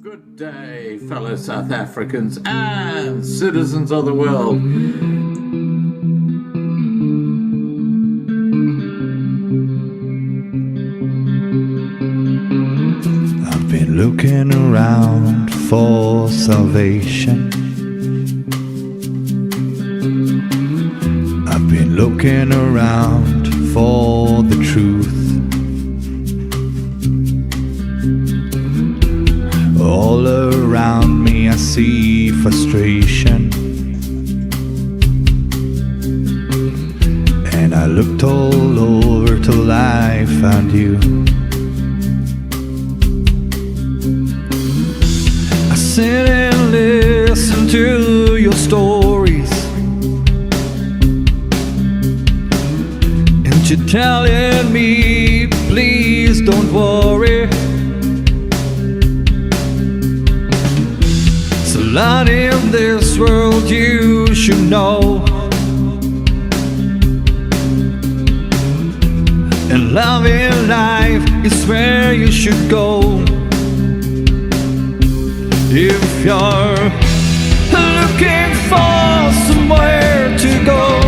Good day, fellow South Africans and citizens of the world. I've been looking around for salvation. I've been looking around for the truth. All around me I see frustration, and I looked all over till I found you. I sit and listen to your stories, and you're telling me, please don't worry. A lot in this world you should know, and love in life is where you should go. If you're looking for somewhere to go,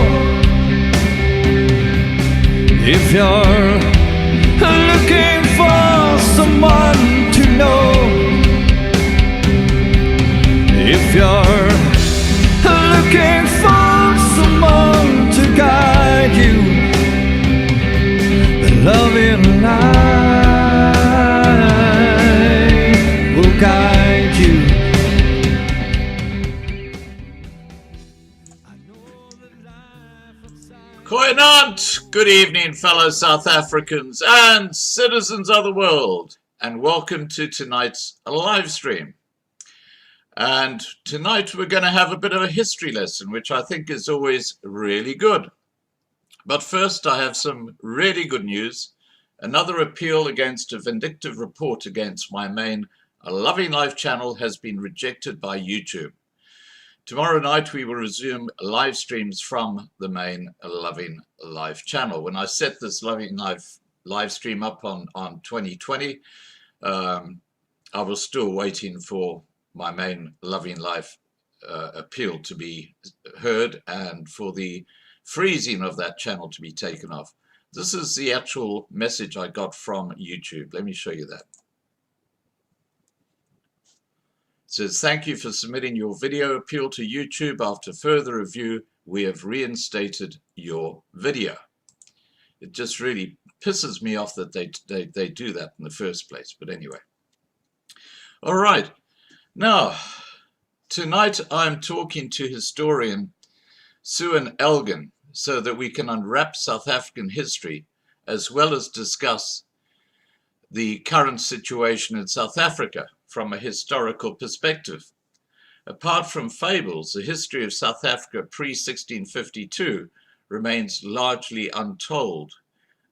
if you're looking for someone to know, if you're looking for someone to guide you, then love in life will guide you. Cuan, good evening, fellow South Africans and citizens of the world, and welcome to tonight's live stream. And tonight we're going to have a bit of a history lesson, which I think is always really good. But first, I have some really good news. Another appeal against a vindictive report against my main Loving Life channel has been rejected by YouTube. Tomorrow night we will resume live streams from the main Loving Life channel. When I set this Loving Life live stream up on 2020, I was still waiting for my main Loving Life appeal to be heard and for the freezing of that channel to be taken off. This is the actual message I got from YouTube. Let me show you that. It says, thank you for submitting your video appeal to YouTube. After further review, we have reinstated your video. It just really pisses me off that they do that in the first place. But anyway. All right. Now, tonight I'm talking to historian Cuan Elgin so that we can unwrap South African history as well as discuss the current situation in South Africa from a historical perspective. Apart from fables, the history of South Africa pre-1652 remains largely untold,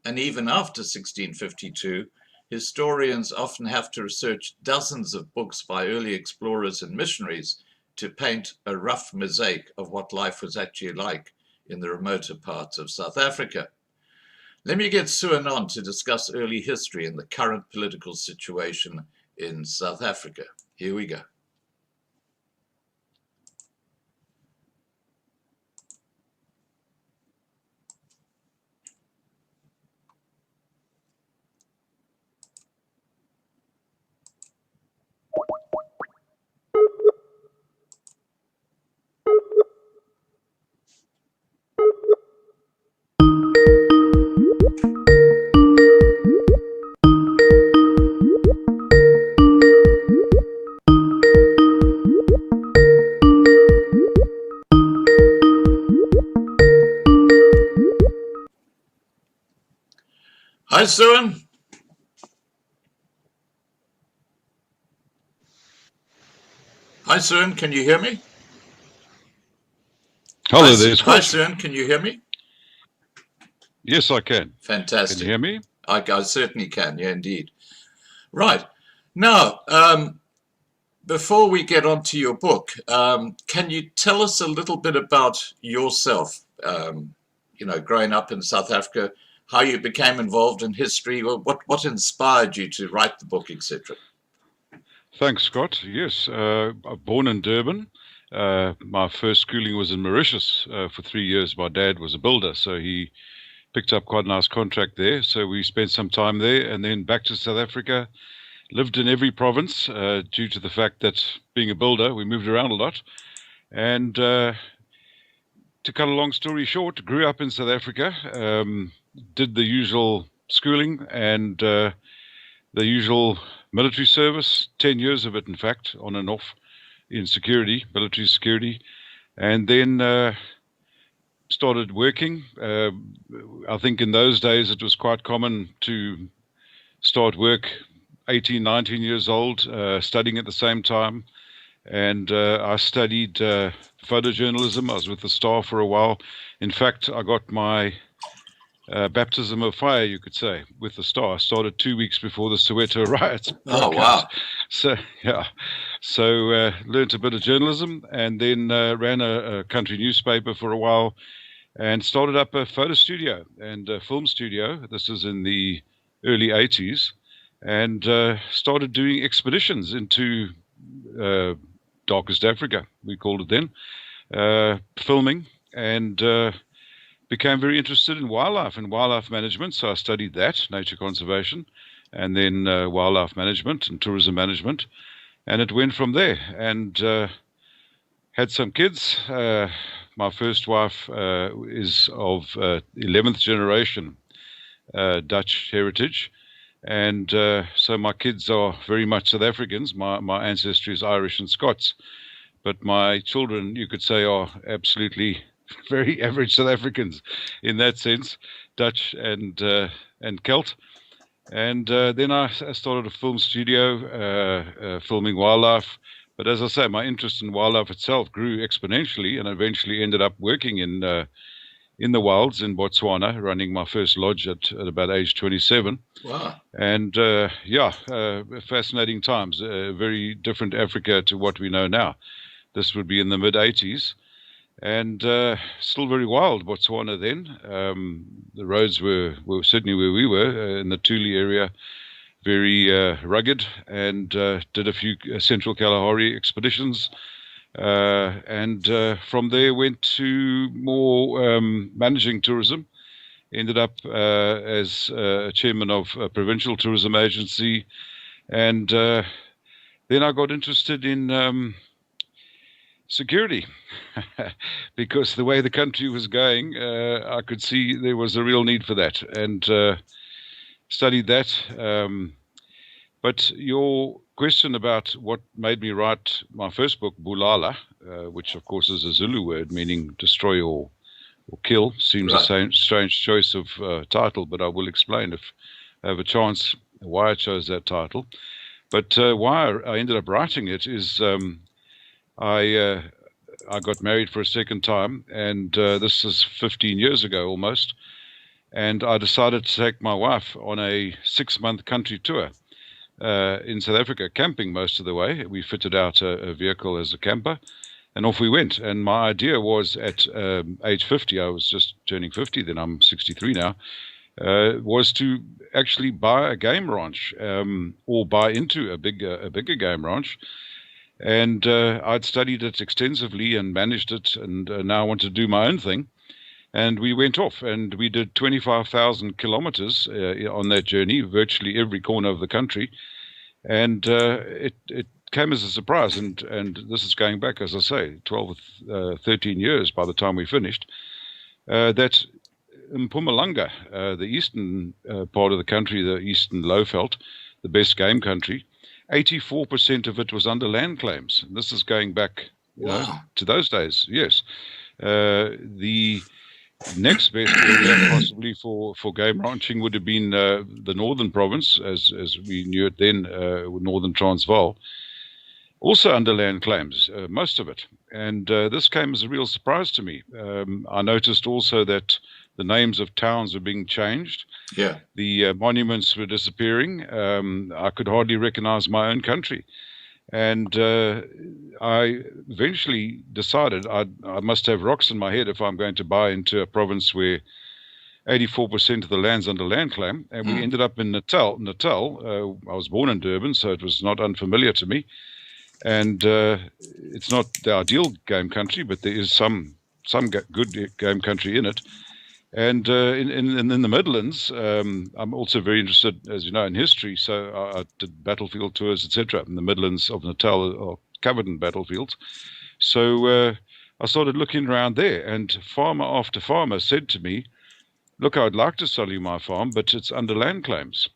and even after 1652, historians often have to research dozens of books by early explorers and missionaries to paint a rough mosaic of what life was actually like in the remoter parts of South Africa. Let me get Cuan on to discuss early history and the current political situation in South Africa. Here we go. Hi, Cuan. Hi, Cuan. Can you hear me? Hello there. Hi, Cuan. Can you hear me? Yes, I can. Fantastic. Can you hear me? I certainly can. Yeah, indeed. Right. Now, before we get on to your book, can you tell us a little bit about yourself? You know, growing up in South Africa, how you became involved in history, what inspired you to write the book, etc.? Thanks, Scott. Yes, born in Durban. My first schooling was in Mauritius for 3 years. My dad was a builder, so he picked up quite a nice contract there. So we spent some time there and then back to South Africa. Lived in every province due to the fact that being a builder, we moved around a lot. And to cut a long story short, grew up in South Africa, did the usual schooling and the usual military service, 10 years of it, in fact, on and off in security, military security, and then started working. I think in those days it was quite common to start work 18, 19 years old, studying at the same time. And I studied photojournalism. I was with the Star for a while. In fact, I got my baptism of fire, you could say, with the Star. I started 2 weeks before the Soweto riots. Oh, wow. So, yeah. So learned a bit of journalism and then ran a country newspaper for a while and started up a photo studio and a film studio. This is in the early 80s. And started doing expeditions into darkest Africa, we called it then, filming, and became very interested in wildlife and wildlife management. So I studied that, nature conservation, and then wildlife management and tourism management. And it went from there. And had some kids. My first wife is of 11th generation Dutch heritage. And so my kids are very much South Africans. My ancestry is Irish and Scots. But my children, you could say, are absolutely very average South Africans in that sense, Dutch and Celt. And then I started a film studio, filming wildlife. But as I say, my interest in wildlife itself grew exponentially and eventually ended up working in the wilds in Botswana, running my first lodge at about age 27. Wow. And fascinating times, very different Africa to what we know now. This would be in the mid-80s. And still very wild, Botswana then. The roads were certainly where we were, in the Tuli area, very rugged, and did a few Central Kalahari expeditions. And from there went to more managing tourism. Ended up as chairman of a provincial tourism agency. And then I got interested in security because the way the country was going, I could see there was a real need for that, and studied that. But your question about what made me write my first book, BULALA, which of course is a Zulu word meaning destroy or kill, seems a strange choice of title, but I will explain if I have a chance why I chose that title. But why I ended up writing it is I got married for a second time, and this is 15 years ago almost, and I decided to take my wife on a 6-month country tour in South Africa, camping most of the way. We fitted out a vehicle as a camper, and off we went. And my idea was at age 50, I was just turning 50, then I'm 63 now, was to actually buy a game ranch or buy into a bigger game ranch. And I'd studied it extensively and managed it, and now I want to do my own thing. And we went off, and we did 25,000 kilometers on that journey, virtually every corner of the country. And it came as a surprise, and this is going back, as I say, 12 or 13 years by the time we finished, that in Mpumalanga, the eastern part of the country, the eastern Lowveld, the best game country, 84% of it was under land claims. And this is going back to those days, yes. The next best area possibly for game ranching would have been the northern province, as we knew it then, northern Transvaal. Also under land claims, most of it. And this came as a real surprise to me. I noticed also that the names of towns were being changed. Yeah. The monuments were disappearing. I could hardly recognize my own country. And I eventually decided I must have rocks in my head if I'm going to buy into a province where 84% of the land's under land claim, and we ended up in Natal. I was born in Durban, so it was not unfamiliar to me. And it's not the ideal game country, but there is some good game country in it. And in the Midlands, I'm also very interested, as you know, in history. So I did battlefield tours, etc. In the Midlands of Natal are covered in battlefields. So I started looking around there, and farmer after farmer said to me, "Look, I'd like to sell you my farm, but it's under land claims."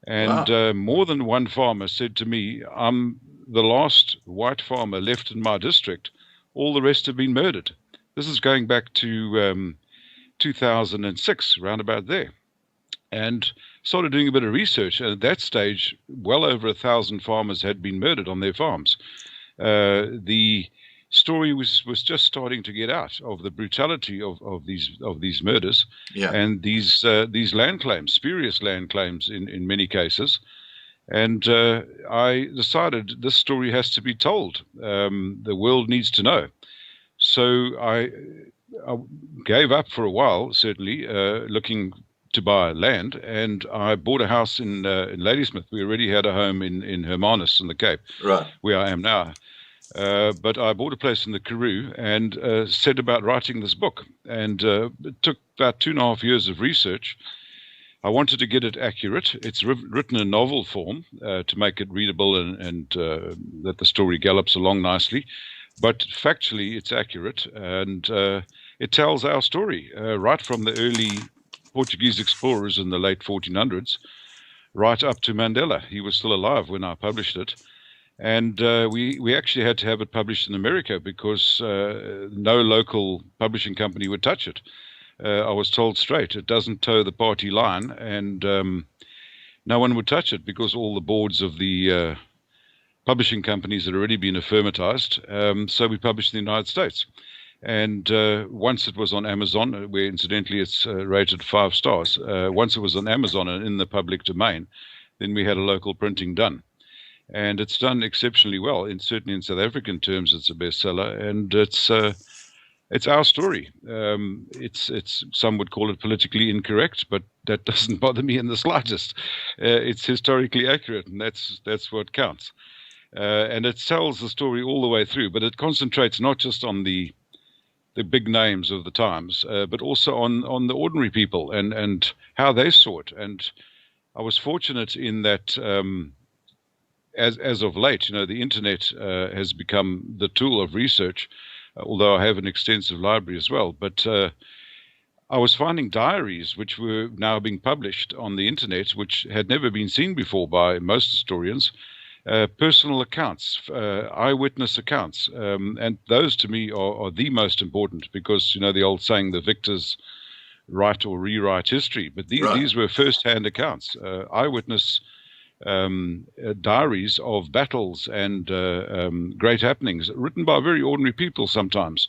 And more than one farmer said to me, "I'm the last white farmer left in my district. All the rest have been murdered." This is going back to 2006, round about there. And started doing a bit of research. And at that stage, well over 1,000 farmers had been murdered on their farms. The story was just starting to get out of the brutality of these murders, and these land claims, spurious land claims in many cases. And I decided this story has to be told. The world needs to know. So I gave up for a while, certainly, looking to buy land, and I bought a house in Ladysmith. We already had a home in Hermanus in the Cape, where I am now. But I bought a place in the Karoo and set about writing this book. And it took about 2.5 years of research. I wanted to get it accurate. It's written in novel form to make it readable and that the story gallops along nicely. But factually, it's accurate, and it tells our story right from the early Portuguese explorers in the late 1400s, right up to Mandela. He was still alive when I published it. And we actually had to have it published in America because no local publishing company would touch it. I was told straight, it doesn't toe the party line, and no one would touch it because all the boards of the publishing companies had already been affirmatized. So we published in the United States. And once it was on Amazon, where incidentally it's rated 5 stars, once it was on Amazon and in the public domain, then we had a local printing done. And it's done exceptionally well. And certainly in South African terms, it's a bestseller, and it's our story. It's some would call it politically incorrect, but that doesn't bother me in the slightest. It's historically accurate, and that's what counts. And it tells the story all the way through, but it concentrates not just on the big names of the times, but also on the ordinary people and how they saw it. And I was fortunate in that. As of late, you know, the internet has become the tool of research, although I have an extensive library as well. But I was finding diaries which were now being published on the internet, which had never been seen before by most historians, personal accounts, eyewitness accounts. And those to me are the most important because, you know, the old saying, the victors write or rewrite history. But these were first-hand accounts, eyewitness diaries of battles and great happenings written by very ordinary people sometimes.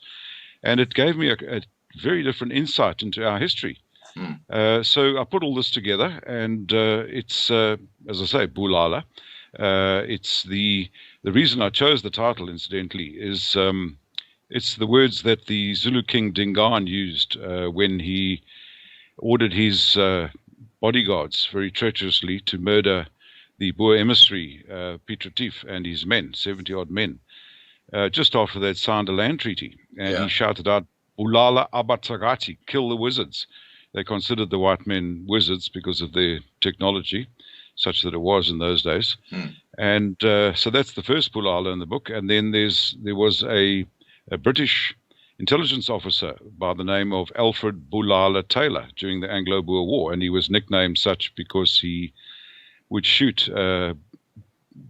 And it gave me a very different insight into our history. So I put all this together, and it's, as I say, BULALA. It's the reason I chose the title, incidentally, is it's the words that the Zulu king Dingaan used when he ordered his bodyguards very treacherously to murder the Boer emissary, Piet Retief, and his men, 70-odd men, just after they'd signed a land treaty. And he shouted out, "Bulala Abatsagati, kill the wizards." They considered the white men wizards because of their technology, such that it was in those days. And so that's the first Bulala in the book. And then there was a British intelligence officer by the name of Alfred Bulala Taylor during the Anglo-Boer War. And he was nicknamed such because he would shoot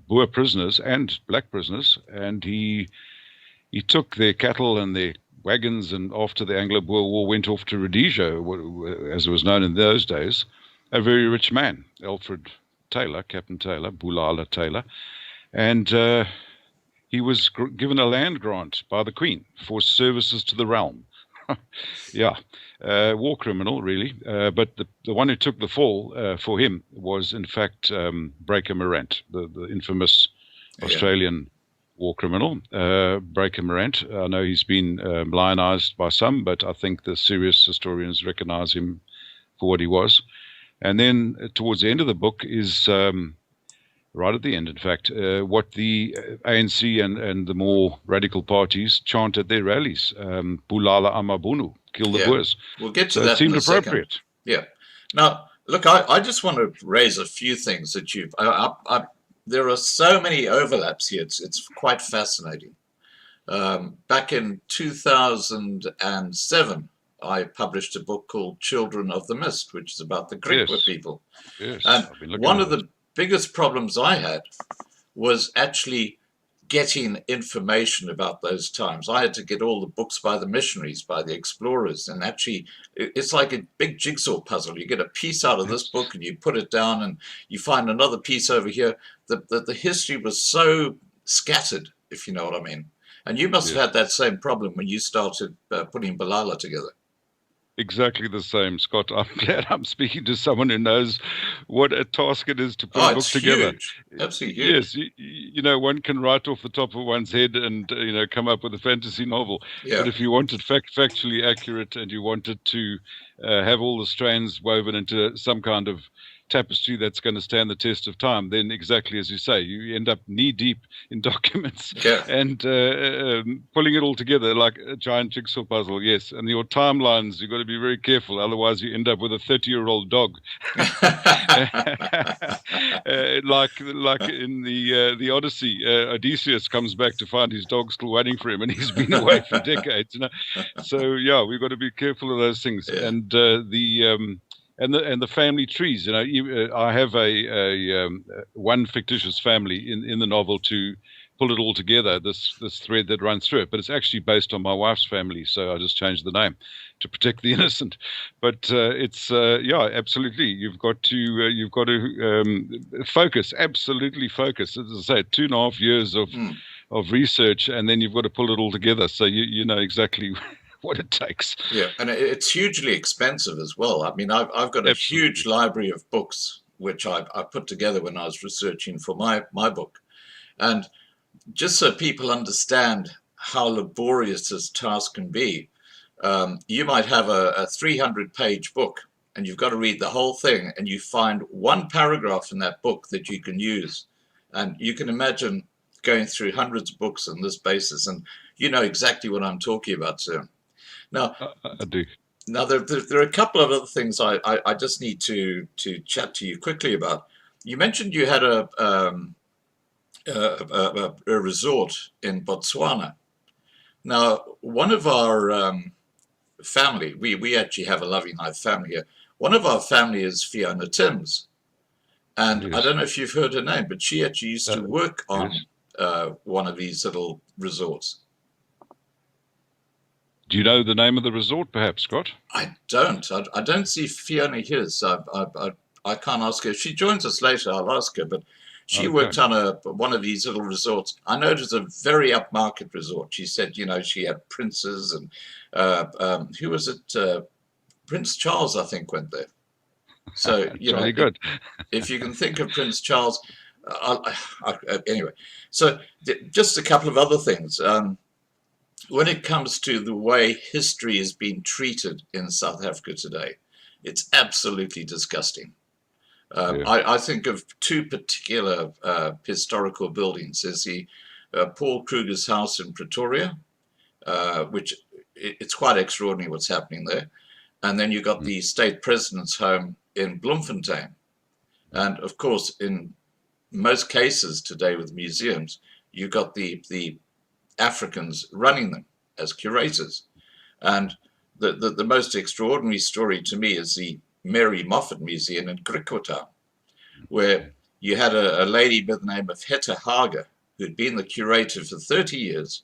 Boer prisoners and black prisoners, and he took their cattle and their wagons, and after the Anglo-Boer War went off to Rhodesia, as it was known in those days, a very rich man, Alfred Taylor, Captain Taylor, Bulala Taylor, and he was given a land grant by the Queen for services to the realm. War criminal, really. But the one who took the fall for him was, in fact, Breaker Morant, the infamous Australian war criminal, Breaker Morant. I know he's been lionized by some, but I think the serious historians recognize him for what he was. And then towards the end of the book is, right at the end, in fact, what the ANC and the more radical parties chant at their rallies. Bulala Amabunu, kill the Boers. We'll get to So that it seemed in a appropriate. second. Yeah. Now, look, I just want to raise a few things that you've... there are so many overlaps here. It's quite fascinating. Back in 2007, I published a book called Children of the Mist, which is about the Griqua people. Yes, And I've been looking one at of the biggest problems I had was actually getting information about those times. I had to get all the books by the missionaries, by the explorers, and actually it's like a big jigsaw puzzle. You get a piece out of this book and you put it down and you find another piece over here. The history was so scattered, if you know what I mean. And you must have had that same problem when you started putting BULALA together. Exactly the same, Scott. I'm glad I'm speaking to someone who knows what a task it is to put a book together. Huge. Absolutely huge. Yes, you know, one can write off the top of one's head and come up with a fantasy novel. Yeah. But if you want it factually accurate and you want it to have all the strands woven into some kind of tapestry that's going to stand the test of time, then exactly as you say, you end up knee deep in documents and pulling it all together like a giant jigsaw puzzle. Yes, and your timelines, you've got to be very careful, otherwise you end up with a 30-year-old dog. Like in the Odyssey, Odysseus comes back to find his dog still waiting for him, and he's been away for decades. So yeah, we've got to be careful of those things. And the family trees. I have a one fictitious family in the novel to pull it all together. This thread that runs through it, but it's actually based on my wife's family, so I just changed the name to protect the innocent. But it's absolutely. You've got to focus. Absolutely focus. As I say, 2.5 years of research, and then you've got to pull it all together. So you know exactly what it takes. Yeah, and it's hugely expensive as well. I mean, I've got a huge library of books which I put together when I was researching for my book. And just so people understand how laborious this task can be, you might have a 300-page book and you've got to read the whole thing, and you find one paragraph in that book that you can use. And you can imagine going through hundreds of books on this basis, and you know exactly what I'm talking about, sir. Now, I do. Now, there are a couple of other things I just need to chat to you quickly about. You mentioned you had a resort in Botswana. Now, one of our family, we actually have a loving life family here. One of our family is Fiona Timms. And Yes. I don't know if you've heard her name, but she actually used to work on one of these little resorts. Do you know the name of the resort, perhaps, Scott? I don't. I don't see Fiona here, so I can't ask her. If she joins us later, I'll ask her. But she worked on one of these little resorts. I know it was a very upmarket resort. She said, you know, she had princes and who was it? Prince Charles, I think, went there. So you know, good. If you can think of Prince Charles, anyway. So just a couple of other things. When it comes to the way history is being treated in South Africa today, it's absolutely disgusting. I think of two particular historical buildings. There's the Paul Kruger's house in Pretoria, which it's quite extraordinary what's happening there. And then you've got the state president's home in Bloemfontein. And of course, in most cases today with museums, you've got the Africans running them as curators. And the most extraordinary story to me is the Mary Moffat Museum in Griquatown, where you had a lady by the name of Hetta Hager, who'd been the curator for 30 years.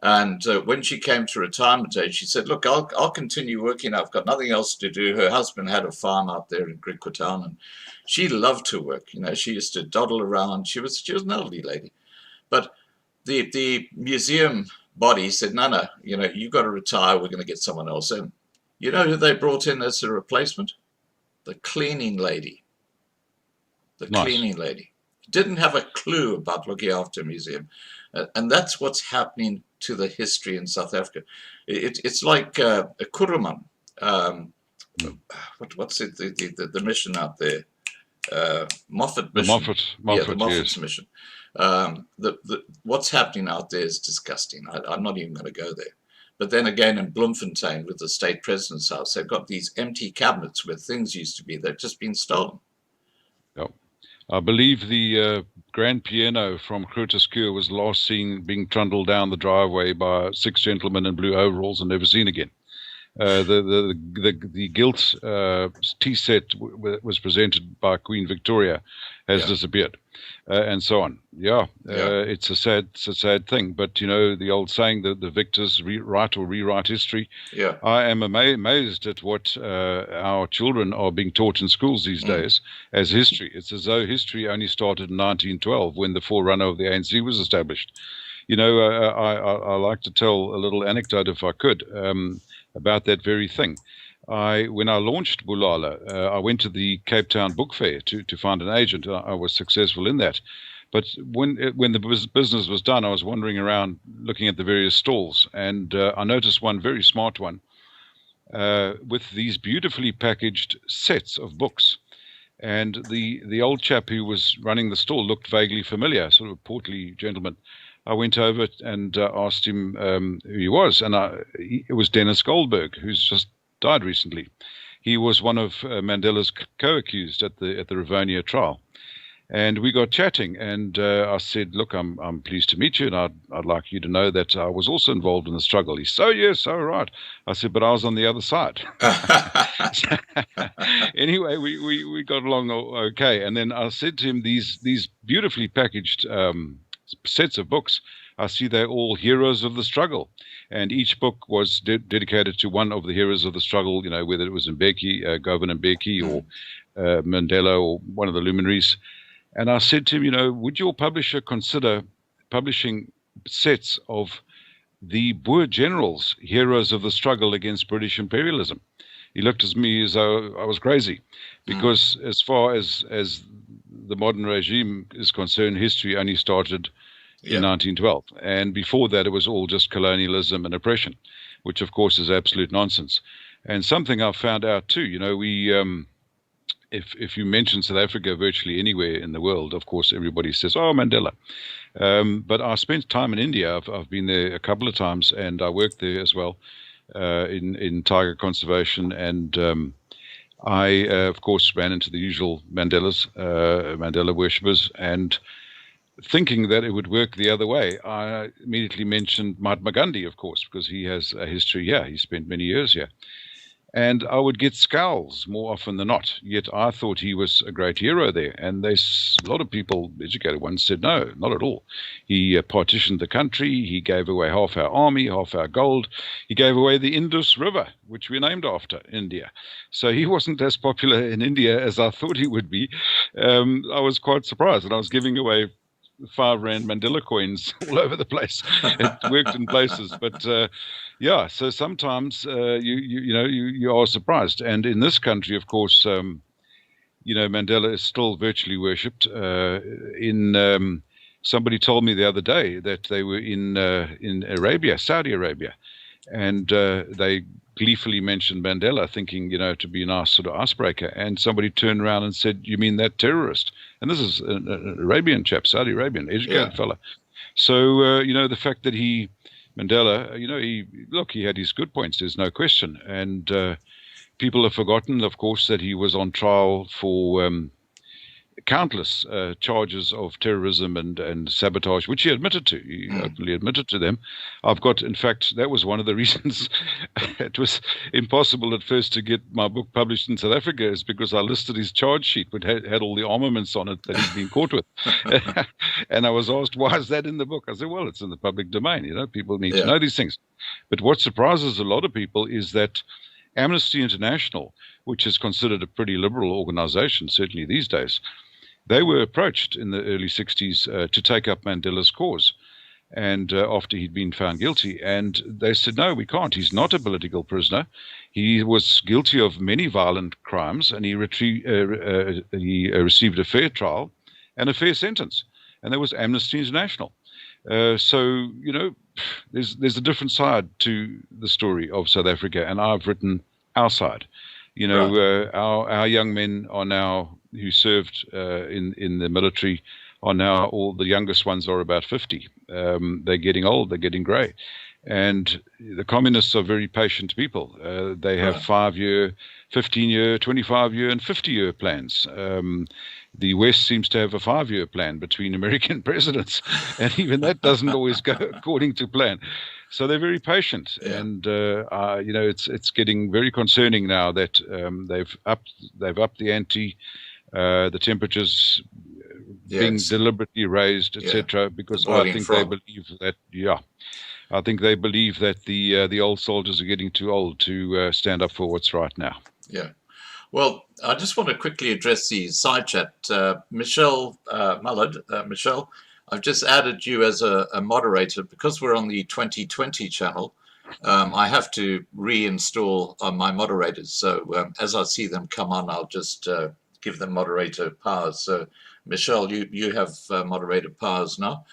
And when she came to retirement age, she said, look, I'll continue working. I've got nothing else to do. Her husband had a farm out there in Griquatown, and she loved to work. You know, she used to dawdle around. She was an elderly lady. But the museum body said, no, you know, you've got to retire. We're going to get someone else in. You know who they brought in as a replacement? The cleaning lady. The cleaning lady. Didn't have a clue about looking after a museum. And that's what's happening to the history in South Africa. It's like a Kuruman. what's it, the mission out there? Moffat The mission. Moffat, The Moffat's yes. mission. What's happening out there is disgusting. I'm not even going to go there. But then again, in Bloemfontein, with the state president's house, they've got these empty cabinets where things used to be. They've just been stolen. Yep. I believe the grand piano from Grooterskuur was last seen being trundled down the driveway by 6 gentlemen in blue overalls and never seen again. The gilt tea set was presented by Queen Victoria has disappeared, and so on. It's a sad thing. But you know the old saying that the victors write or rewrite history. I am amazed at what our children are being taught in schools these days as history. It's as though history only started in 1912 when the forerunner of the ANC was established. You know, I like to tell a little anecdote if I could. About that very thing. When I launched BULALA, I went to the Cape Town Book Fair to find an agent. I was successful in that. But when the business was done, I was wandering around looking at the various stalls, and I noticed one very smart one with these beautifully packaged sets of books. And the old chap who was running the stall looked vaguely familiar, sort of a portly gentleman. I went over and asked him who he was, and it was Dennis Goldberg, who's just died recently. He was one of Mandela's co-accused at the Rivonia trial, and we got chatting. And I said, "Look, I'm pleased to meet you, and I'd like you to know that I was also involved in the struggle." He said, "Oh yes, oh right." I said, "But I was on the other side." Anyway, we got along okay, and then I said to him, "These beautifully packaged sets of books, I see they're all heroes of the struggle, and each book was dedicated to one of the heroes of the struggle, you know, whether it was Mbeki, Govan Mbeki, or Mandela, or one of the luminaries." And I said to him, "You know, would your publisher consider publishing sets of the Boer generals, heroes of the struggle against British imperialism?" He looked at me as though I was crazy, because as far as the modern regime is concerned, history only started in 1912. And before that, it was all just colonialism and oppression, which, of course, is absolute nonsense. And something I found out, too, you know, we if you mention South Africa virtually anywhere in the world, of course, everybody says, "Oh, Mandela." But I spent time in India. I've been there a couple of times, and I worked there as well in tiger conservation. And I, of course, ran into the usual Mandela worshippers, and thinking that it would work the other way, I immediately mentioned Mahatma Gandhi, of course, because he has a history here. He spent many years here. And I would get scowls more often than not. Yet I thought he was a great hero there. And a lot of people, educated ones, said, no, not at all. He partitioned the country. He gave away half our army, half our gold. He gave away the Indus River, which we named after India. So he wasn't as popular in India as I thought he would be. I was quite surprised. And I was giving away 5 Rand Mandela coins all over the place. It worked in places, but yeah. So sometimes you are surprised. And in this country, of course, you know, Mandela is still virtually worshipped. Somebody told me the other day that they were in Arabia, Saudi Arabia, and they gleefully mentioned Mandela, thinking, you know, to be a nice sort of icebreaker. And somebody turned around and said, "You mean that terrorist?" And this is an Arabian chap, Saudi Arabian, educated fella. So, you know, the fact that Mandela, you know, he had his good points, there's no question. And people have forgotten, of course, that he was on trial for countless charges of terrorism and sabotage, which he admitted to. He openly admitted to them. In fact, that was one of the reasons it was impossible at first to get my book published in South Africa, is because I listed his charge sheet, which had all the armaments on it that he'd been caught with. And I was asked, why is that in the book? I said, well, it's in the public domain. You know, people need to know these things. But what surprises a lot of people is that Amnesty International, which is considered a pretty liberal organization, certainly these days, they were approached in the early 60s to take up Mandela's cause, and after he'd been found guilty. And they said, no, we can't. He's not a political prisoner. He was guilty of many violent crimes, and he received a fair trial and a fair sentence. And that was Amnesty International. So, you know, there's a different side to the story of South Africa, and I've written our side. Right. Our young men are now, who served in the military, are now, all the youngest ones are about 50. They're getting old, they're getting grey. And the communists are very patient people. They have Right. 5-year, 15-year, 25-year, and 50-year plans. The West seems to have a 5-year plan between American presidents, and even that doesn't always go according to plan. So they're very patient, Yeah. and it's getting very concerning now that they've upped the ante, the temperatures being Yes. deliberately raised, etc. Because I boiling think frog. they believe that, I think they believe that the old soldiers are getting too old to stand up for what's right now. Yeah. Well, I just want to quickly address the side chat. Michelle Mullard, Michelle, I've just added you as a moderator because we're on the 2020 channel. I have to reinstall my moderators. So as I see them come on, I'll just give them moderator powers. So Michelle, you have moderator powers now.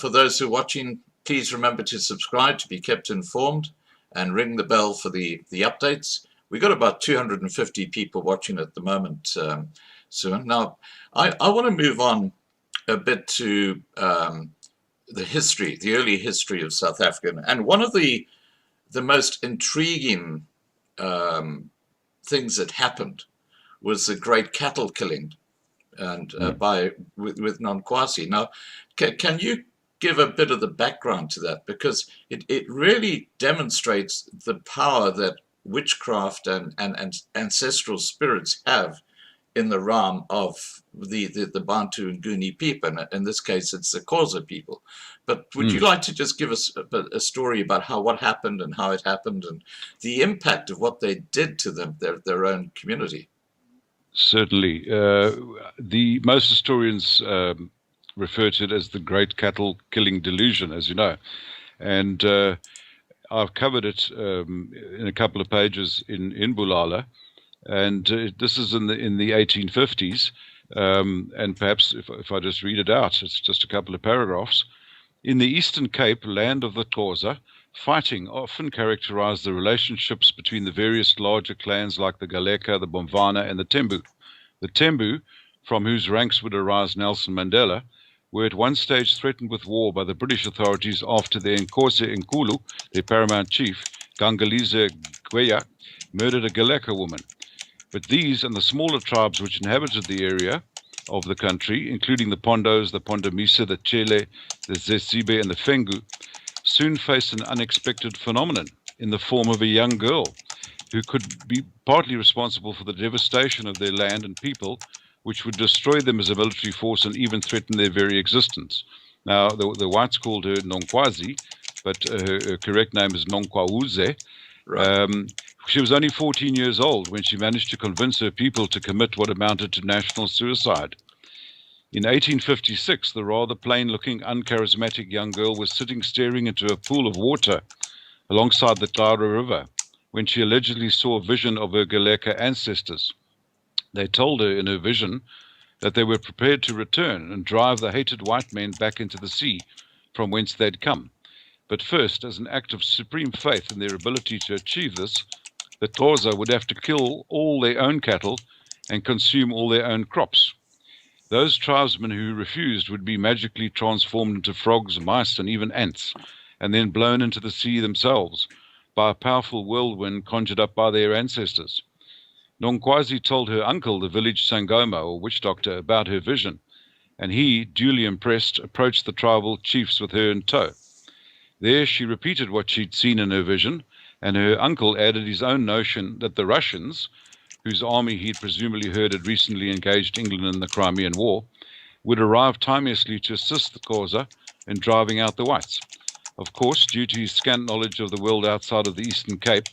For those who are watching, please remember to subscribe to be kept informed and ring the bell for the updates. We've got about 250 people watching at the moment, Suan. Now, I want to move on a bit to the history, the early history of South Africa. And one of the most intriguing things that happened was the great cattle killing and with Nonkwasi. Now, can you give a bit of the background to that? Because it really demonstrates the power that witchcraft and ancestral spirits have in the realm of the Bantu and Nguni people. And in this case, it's the Xhosa people. But would you like to just give us a story about what happened and how it happened and the impact of what they did to them, their own community? Certainly. The most historians refer to it as the Great Cattle Killing Delusion, as you know. And I've covered it in a couple of pages in BULALA. And this is in the 1850s. And perhaps if I just read it out, it's just a couple of paragraphs. In the Eastern Cape, land of the Xhosa, fighting often characterized the relationships between the various larger clans like the Galeka, the Bomvana, and the Tembu. The Tembu, from whose ranks would arise Nelson Mandela, were at one stage threatened with war by the British authorities after their Nkosi Nkulu, their paramount chief, Gangalize Gweya, murdered a Galeka woman. But these and the smaller tribes which inhabited the area of the country, including the Pondos, the Pondomisa, the Chele, the Zesibe, and the Fengu, soon faced an unexpected phenomenon in the form of a young girl who could be partly responsible for the devastation of their land and people, which would destroy them as a military force and even threaten their very existence. Now, the whites called her Nonkwasi, but her correct name is Nonkwauze. Right. She was only 14 years old when she managed to convince her people to commit what amounted to national suicide. In 1856, the rather plain-looking, uncharismatic young girl was sitting staring into a pool of water alongside the Clara River when she allegedly saw a vision of her Galeka ancestors. They told her in her vision that they were prepared to return and drive the hated white men back into the sea from whence they'd come. But first, as an act of supreme faith in their ability to achieve this, the Xhosa would have to kill all their own cattle and consume all their own crops. Those tribesmen who refused would be magically transformed into frogs, mice, and even ants, and then blown into the sea themselves by a powerful whirlwind conjured up by their ancestors. Nonkwasi told her uncle, the village Sangoma, or witch doctor, about her vision, and he, duly impressed, approached the tribal chiefs with her in tow. There she repeated what she'd seen in her vision, and her uncle added his own notion that the Russians, whose army he'd presumably heard had recently engaged England in the Crimean War, would arrive timeously to assist the Xhosa in driving out the whites. Of course, due to his scant knowledge of the world outside of the Eastern Cape,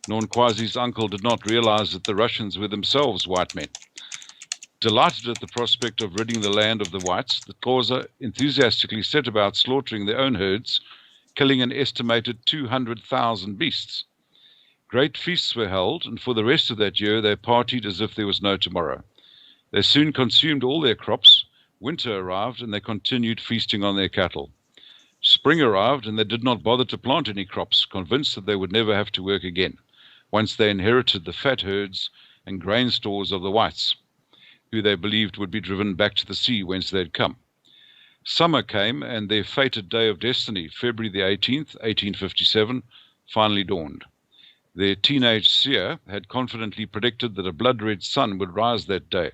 Nonkwasi's uncle did not realize that the Russians were themselves white men. Delighted at the prospect of ridding the land of the whites, the Xhosa enthusiastically set about slaughtering their own herds, killing an estimated 200,000 beasts. Great feasts were held, and for the rest of that year they partied as if there was no tomorrow. They soon consumed all their crops, winter arrived, and they continued feasting on their cattle. Spring arrived, and they did not bother to plant any crops, convinced that they would never have to work again. once they inherited the fat herds and grain stores of the whites, who they believed would be driven back to the sea whence they had come. Summer came, and their fated day of destiny, February the 18th, 1857, finally dawned. Their teenage seer had confidently predicted that a blood-red sun would rise that day,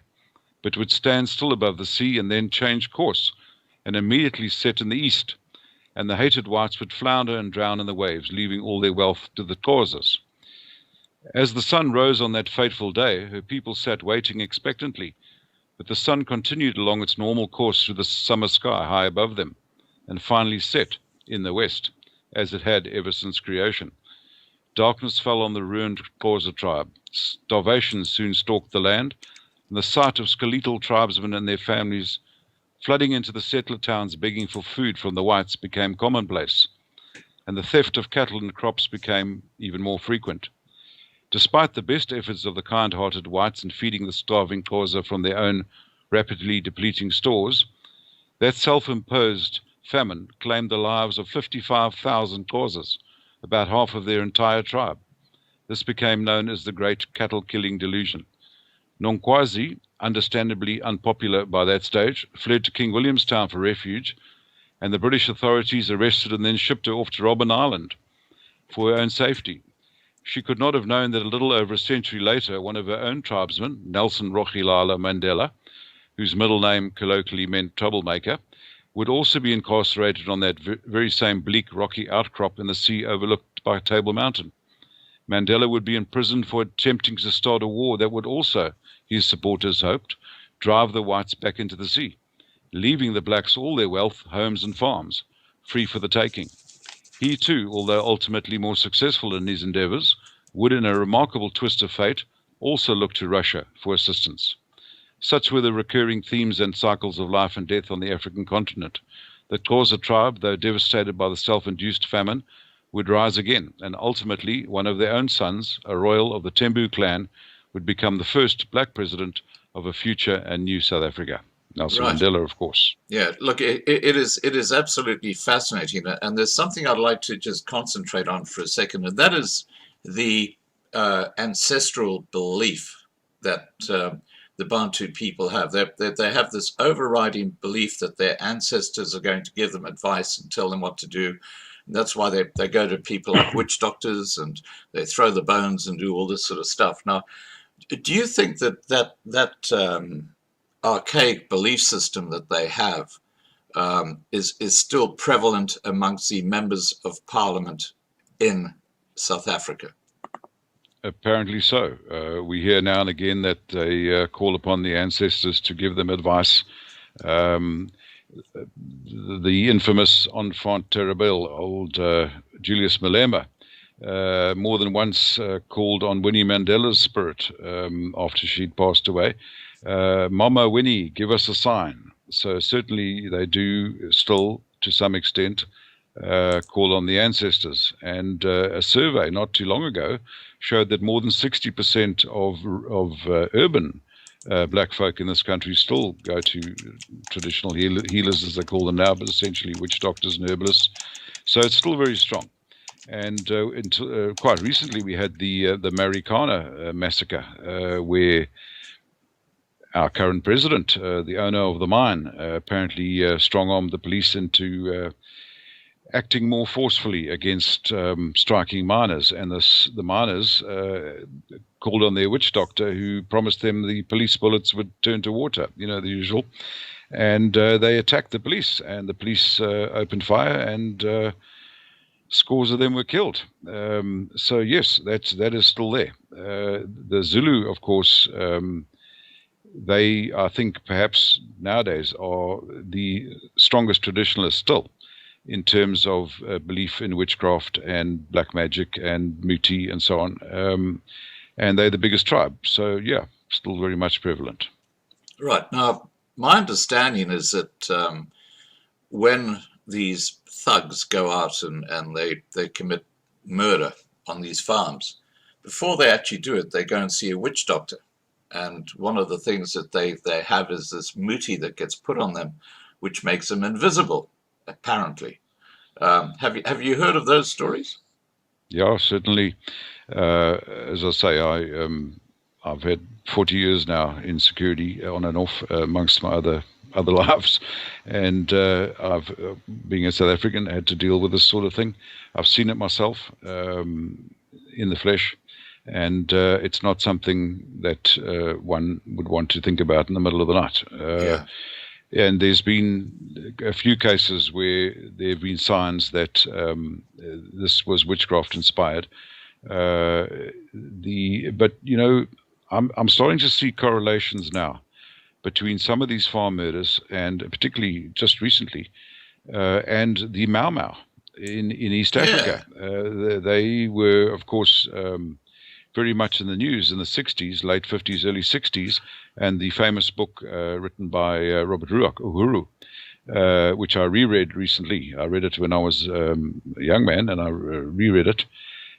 but would stand still above the sea and then change course, and immediately set in the east, and the hated whites would flounder and drown in the waves, leaving all their wealth to the Xhosas. As the sun rose on that fateful day, her people sat waiting expectantly, but the sun continued along its normal course through the summer sky high above them, and finally set in the west, as it had ever since creation. Darkness fell on the ruined Xhosa tribe. Starvation soon stalked the land, and the sight of skeletal tribesmen and their families flooding into the settler towns begging for food from the whites became commonplace, and the theft of cattle and crops became even more frequent. Despite the best efforts of the kind-hearted whites in feeding the starving Xhosa from their own rapidly depleting stores, that self-imposed famine claimed the lives of 55,000 Xhosas, about half of their entire tribe. This became known as the Great Cattle-Killing Delusion. Nonkosi, understandably unpopular by that stage, fled to King Williamstown for refuge, and the British authorities arrested and then shipped her off to Robben Island for her own safety. She could not have known that a little over a century later, one of her own tribesmen, Nelson Rochella Mandela, whose middle name colloquially meant troublemaker, would also be incarcerated on that very same bleak rocky outcrop in the sea overlooked by Table Mountain. Mandela would be imprisoned for attempting to start a war that would also, his supporters hoped, drive the whites back into the sea, leaving the blacks all their wealth, homes and farms, free for the taking. He too, although ultimately more successful in his endeavors, would in a remarkable twist of fate also look to Russia for assistance. Such were the recurring themes and cycles of life and death on the African continent. The Xhosa tribe, though devastated by the self-induced famine, would rise again, and ultimately one of their own sons, a royal of the Tembu clan, would become the first black president of a future and new South Africa. Nelson Mandela, of course. Yeah, look, it is absolutely fascinating, and there's something I'd like to just concentrate on for a second, and that is the ancestral belief that the Bantu people have. They have this overriding belief that their ancestors are going to give them advice and tell them what to do. And that's why they go to people like witch doctors and they throw the bones and do all this sort of stuff. Now, do you think that archaic belief system that they have is still prevalent amongst the members of parliament in South Africa? Apparently so. We hear now and again that they call upon the ancestors to give them advice. The infamous enfant terrible, old Julius Malema, more than once called on Winnie Mandela's spirit after she'd passed away. Mama Winnie, give us a sign. So certainly they do still, to some extent, call on the ancestors. And a survey not too long ago showed that more than 60% of urban black folk in this country still go to traditional healers, as they call them now, but essentially witch doctors and herbalists. So it's still very strong. And quite recently we had the Marikana Massacre, where our current president, the owner of the mine, apparently strong-armed the police into acting more forcefully against striking miners. And the miners called on their witch doctor, who promised them the police bullets would turn to water, you know, the usual. And they attacked the police, and the police opened fire, and scores of them were killed. So yes, that is still there. The Zulu, of course, they, I think, perhaps nowadays are the strongest traditionalists still in terms of belief in witchcraft and black magic and muti and so on. And they're the biggest tribe. So, yeah, still very much prevalent. Right. Now, my understanding is that when these thugs go out and they commit murder on these farms, before they actually do it, they go and see a witch doctor. And one of the things that they have is this muti that gets put on them, which makes them invisible, apparently. Have you heard of those stories? Yeah, certainly. As I say, I've had 40 years now in security on and off amongst my other lives, and I've, being a South African, had to deal with this sort of thing. I've seen it myself in the flesh, and it's not something that one would want to think about in the middle of the night. Yeah. And there's been a few cases where there have been signs that this was witchcraft inspired. But you know, I'm starting to see correlations now between some of these farm murders, and particularly just recently, and the Mau Mau in East Africa. They were, of course, very much in the news in the 60s, late 50s, early 60s, and the famous book written by Robert Uhuru, which I reread recently. I read it when I was a young man, and I reread it,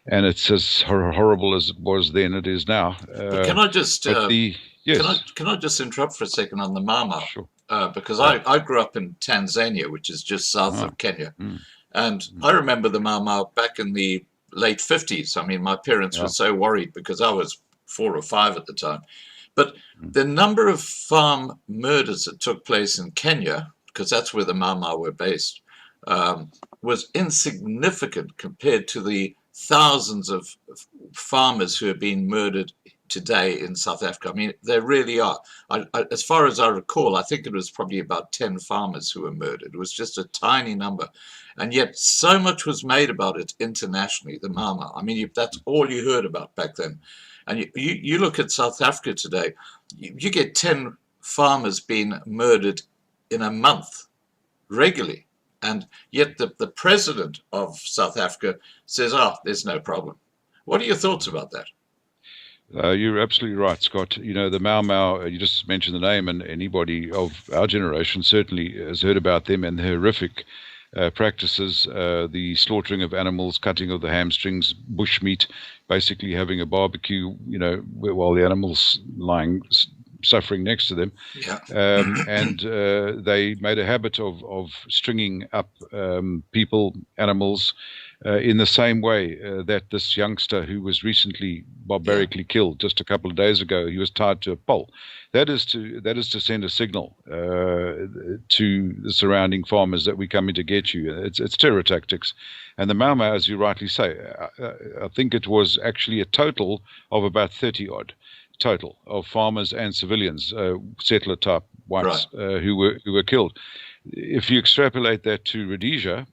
and it's as horrible as it was then it is now. But can I just yes. Can I just interrupt for a second on the Mau Mau? Sure. Because I grew up in Tanzania, which is just south of Kenya, and I remember the Mau Mau back in the late 50s. I mean, my parents were so worried because I was 4 or 5 at the time. But the number of farm murders that took place in Kenya, because that's where the Mau Mau were based, was insignificant compared to the thousands of farmers who have been murdered today in South Africa. I mean, there really are. As far as I recall, I think it was probably about 10 farmers who were murdered. It was just a tiny number. And yet so much was made about it internationally, the Mau Mau. I mean, that's all you heard about back then. And you look at South Africa today, you get 10 farmers being murdered in a month regularly. And yet the president of South Africa says, there's no problem. What are your thoughts about that? You're absolutely right, Scott. You know, the Mau Mau, you just mentioned the name, and anybody of our generation certainly has heard about them and the horrific practices, the slaughtering of animals, cutting of the hamstrings, bushmeat, basically having a barbecue, you know, while the animal's lying, suffering next to them. Yeah. And they made a habit of stringing up people, animals, in the same way that this youngster who was recently barbarically killed just a couple of days ago, he was tied to a pole. That is to send a signal to the surrounding farmers that we're coming to get you. It's terror tactics. And the Mau Mau, as you rightly say, I think it was actually a total of about 30 odd total of farmers and civilians, settler type whites, who were killed. If you extrapolate that to Rhodesia,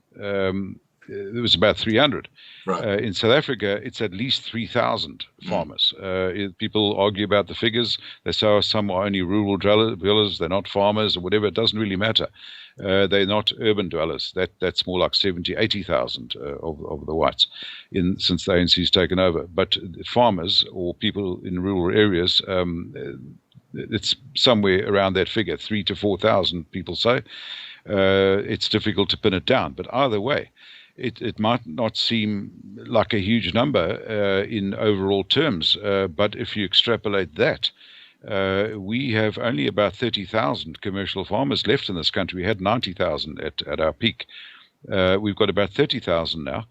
it was about 300. In South Africa, it's at least 3,000 farmers. People argue about the figures. They say some are only rural dwellers, they're not farmers or whatever. It doesn't really matter. They're not urban dwellers. That's more like 70, 80,000 of the whites since the ANC's taken over. But farmers or people in rural areas, it's somewhere around that figure, 3,000 to 4,000, people say. It's difficult to pin it down. But either way, it might not seem like a huge number in overall terms, but if you extrapolate that, we have only about 30,000 commercial farmers left in this country. We had 90,000 at our peak. We've got about 30,000 now.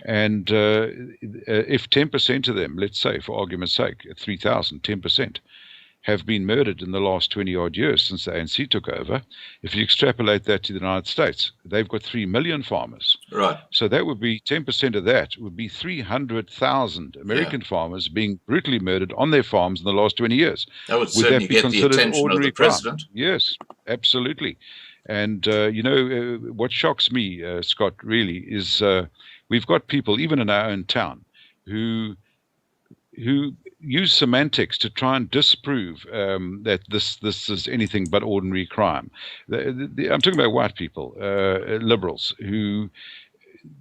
And if 10% of them, let's say, for argument's sake, 3,000, 10%, have been murdered in the last 20-odd years since the ANC took over. If you extrapolate that to the United States, they've got 3 million farmers. Right. So that would be 10% of that would be 300,000 American farmers being brutally murdered on their farms in the last 20 years. That would certainly get the attention of the president. Yes, absolutely. And, what shocks me, Scott, really, is we've got people, even in our own town, who use semantics to try and disprove that this is anything but ordinary crime. I'm talking about white people, liberals, who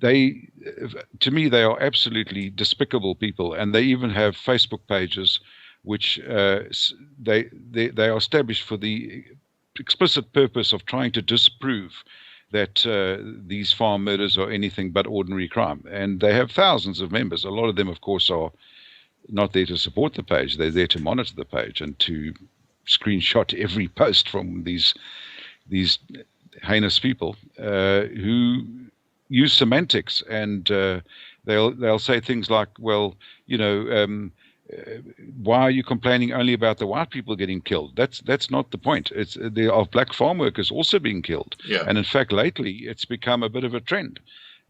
to me, they are absolutely despicable people, and they even have Facebook pages which they are established for the explicit purpose of trying to disprove that these farm murders are anything but ordinary crime. And they have thousands of members. A lot of them, of course, are not there to support the page. They're there to monitor the page and to screenshot every post from these heinous people who use semantics and they'll say things like, well, why are you complaining only about the white people getting killed? That's not the point. There are black farm workers also being killed. Yeah. And in fact, lately it's become a bit of a trend.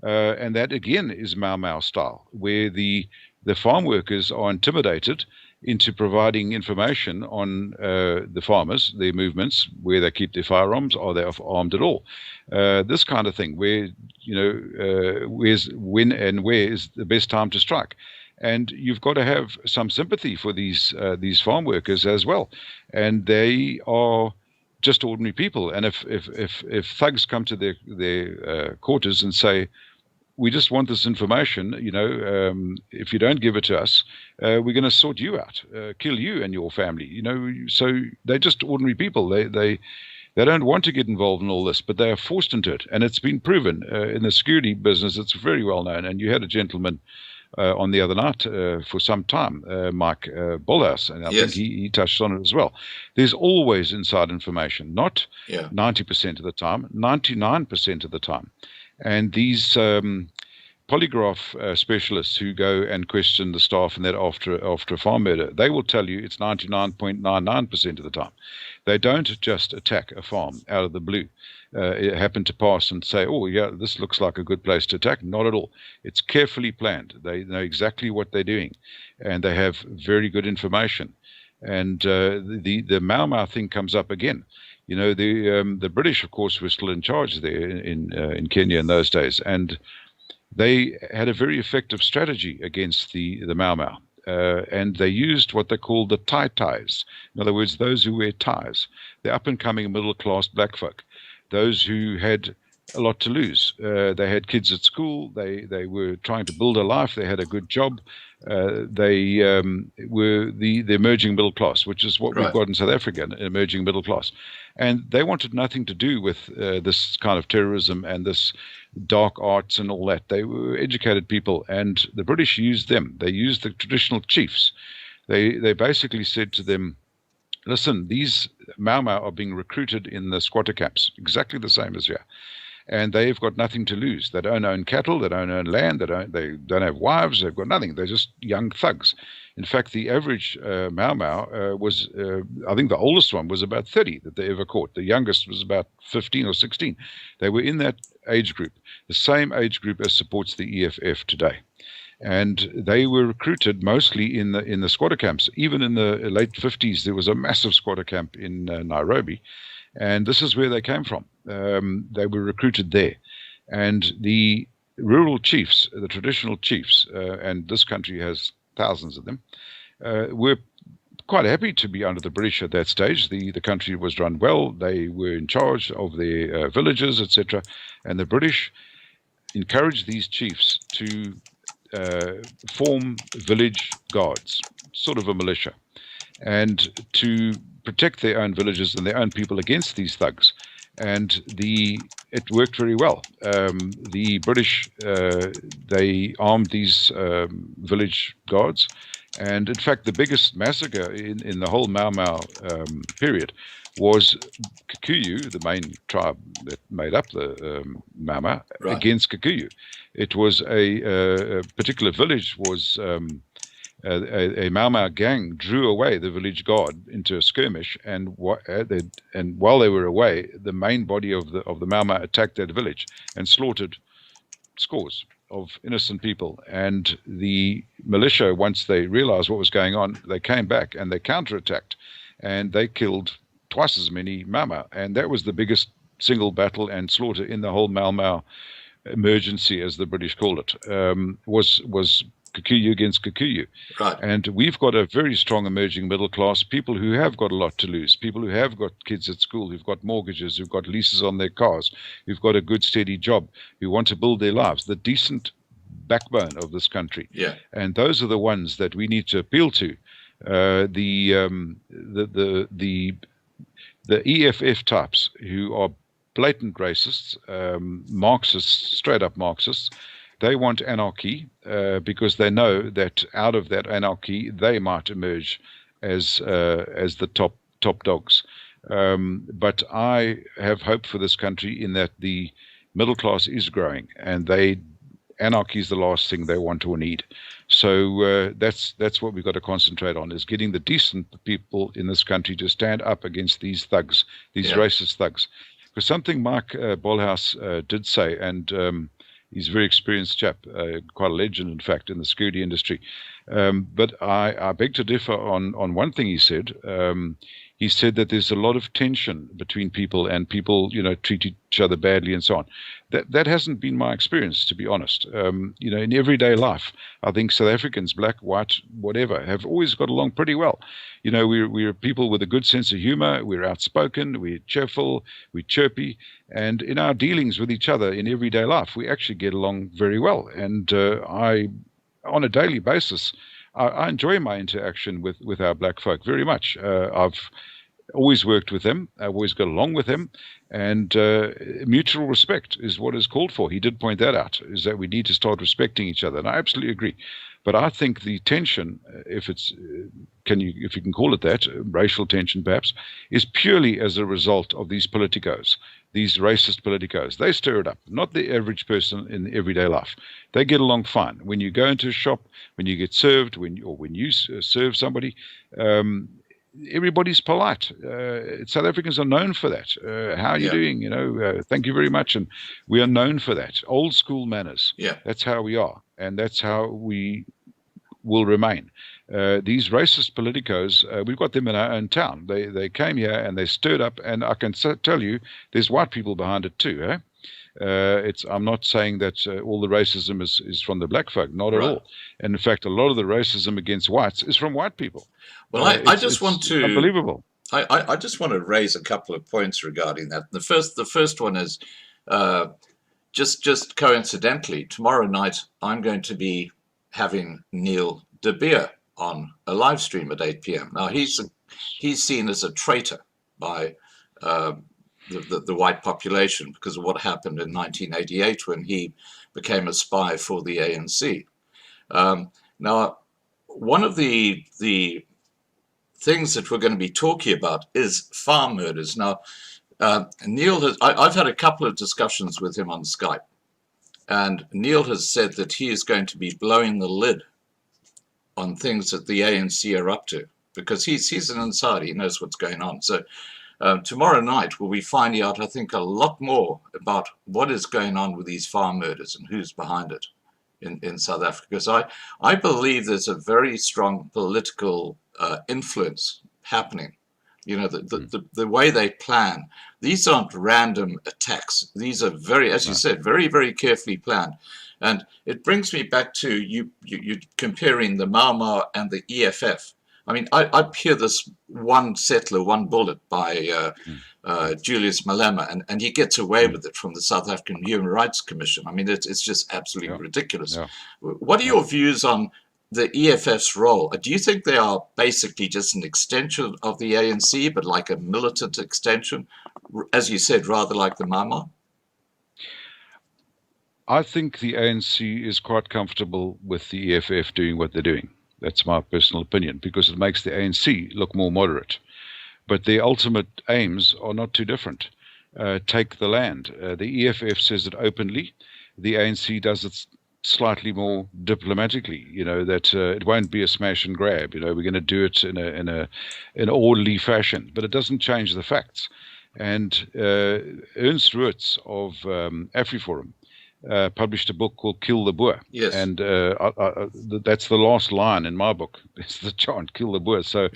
And that again is Mau Mau style, where the farm workers are intimidated into providing information on the farmers, their movements, where they keep their firearms, are they armed at all? This kind of thing, where when and where is the best time to strike. And you've got to have some sympathy for these farm workers as well, and they are just ordinary people. And if thugs come to their quarters and say, we just want this information, if you don't give it to us, we're going to sort you out, kill you and your family, So they're just ordinary people. They don't want to get involved in all this, but they are forced into it, and it's been proven in the security business. It's very well known. And you had a gentleman on the other night for some time, Mike Bollas, and I think he touched on it as well. There's always inside information, not 90% of the time, 99% of the time. And these polygraph specialists who go and question the staff and that after a farm murder, they will tell you it's 99.99% of the time. They don't just attack a farm out of the blue. It happened to pass and say, oh, yeah, this looks like a good place to attack. Not at all. It's carefully planned. They know exactly what they're doing, and they have very good information. And the Mau Mau thing comes up again. The British, of course, were still in charge there in Kenya in those days, and they had a very effective strategy against the Mau Mau. And they used what they called the ties. In other words, those who wear ties, the up-and-coming middle-class black folk, those who had a lot to lose. They had kids at school. They were trying to build a life. They had a good job. They were the emerging middle class, which is what we've got in South Africa, an emerging middle class. And they wanted nothing to do with this kind of terrorism and this dark arts and all that. They were educated people, and the British used them. They used the traditional chiefs. They basically said to them, listen, these Mau Mau are being recruited in the squatter camps, exactly the same as here. And they've got nothing to lose. They don't own cattle. They don't own land. They don't have wives. They've got nothing. They're just young thugs. In fact, the average Mau Mau was, I think the oldest one was about 30 that they ever caught. The youngest was about 15 or 16. They were in that age group, the same age group as supports the EFF today. And they were recruited mostly in the squatter camps. Even in the late 50s, there was a massive squatter camp in Nairobi. And this is where they came from. They were recruited there. And the rural chiefs, the traditional chiefs, and this country has thousands of them, were quite happy to be under the British at that stage. The country was run well. They were in charge of their villages, etc. And the British encouraged these chiefs to form village guards, sort of a militia, and to protect their own villages and their own people against these thugs. And it worked very well. The British, they armed these village guards. And in fact, the biggest massacre in the whole Mau Mau period was Kikuyu, the main tribe that made up the Mau Mau, against Kikuyu. It was a particular village was a Mau Mau gang drew away the village guard into a skirmish, and while they were away, the main body of the Mau Mau attacked that village and slaughtered scores of innocent people. And the militia, once they realized what was going on, they came back and they counterattacked, and they killed twice as many Mau Mau. And that was the biggest single battle and slaughter in the whole Mau Mau emergency, as the British called it, was Kikuyu against Kikuyu. Right. And we've got a very strong emerging middle class, people who have got a lot to lose, people who have got kids at school, who've got mortgages, who've got leases on their cars, who've got a good steady job, who want to build their lives, the decent backbone of this country. Yeah. And those are the ones that we need to appeal to. The EFF types who are blatant racists, Marxists, straight up Marxists, they want anarchy because they know that out of that anarchy they might emerge as the top dogs. But I have hope for this country in that the middle class is growing, and they anarchy is the last thing they want or need. So that's what we've got to concentrate on, is getting the decent people in this country to stand up against these thugs, these racist thugs. Because something Mike Bolhuis did say, and he's a very experienced chap, quite a legend, in fact, in the security industry. But I beg to differ on one thing he said. He said that there's a lot of tension between people, and people, treat each other badly and so on. That hasn't been my experience, to be honest. In everyday life, I think South Africans, black, white, whatever, have always got along pretty well. We're people with a good sense of humor. We're outspoken. We're cheerful. We're chirpy. And in our dealings with each other in everyday life, we actually get along very well. And on a daily basis, I enjoy my interaction with our black folk very much. I've always worked with them. I've always got along with them. And mutual respect is what is called for. He did point that out, is that we need to start respecting each other. And I absolutely agree. But I think the tension, if you can call it that, racial tension perhaps, is purely as a result of these politicos, these racist politicos. They stir it up, not the average person in everyday life. They get along fine. When you go into a shop, when you get served, when you serve somebody, everybody's polite. South Africans are known for that. How are you doing? Thank you very much. And we are known for that. Old school manners. Yeah. That's how we are. And that's how we will remain. These racist politicos, we've got them in our own town. They came here and they stirred up. And I can tell you, there's white people behind it too. I'm not saying that all the racism is from the black folk, not at all. And in fact, a lot of the racism against whites is from white people. Well, I just want to unbelievable. I just want to raise a couple of points regarding that. The first one is just coincidentally, tomorrow night I'm going to be having Neil de Beer on a live stream at 8 p.m. Now he's seen as a traitor by the white population because of what happened in 1988 when he became a spy for the ANC. Now, one of the things that we're going to be talking about is farm murders. Now, Neil I've had a couple of discussions with him on Skype, and Neil has said that he is going to be blowing the lid on things that the ANC are up to, because he's an insider, he knows what's going on. So tomorrow night we'll be finding out, I think, a lot more about what is going on with these farm murders and who's behind it in South Africa. Because I believe there's a very strong political influence happening. The way they plan. These aren't random attacks. These are very, as you said, very, very carefully planned. And it brings me back to you comparing the Mau Mau and the EFF. I mean, I hear this one settler, one bullet by Julius Malema, and he gets away with it from the South African Human Rights Commission. I mean, it's just absolutely ridiculous. Yeah. What are your views on the EFF's role? Do you think they are basically just an extension of the ANC, but like a militant extension, as you said, rather like the Mau Mau? I think the ANC is quite comfortable with the EFF doing what they're doing. That's my personal opinion, because it makes the ANC look more moderate. But their ultimate aims are not too different. Take the land. The EFF says it openly. The ANC does it slightly more diplomatically, that it won't be a smash and grab. We're going to do it in an orderly fashion. But it doesn't change the facts. And Ernst Ruetz of AfriForum published a book called Kill the Boer. Yes. And that's the last line in my book. It's the chant, Kill the Boer. So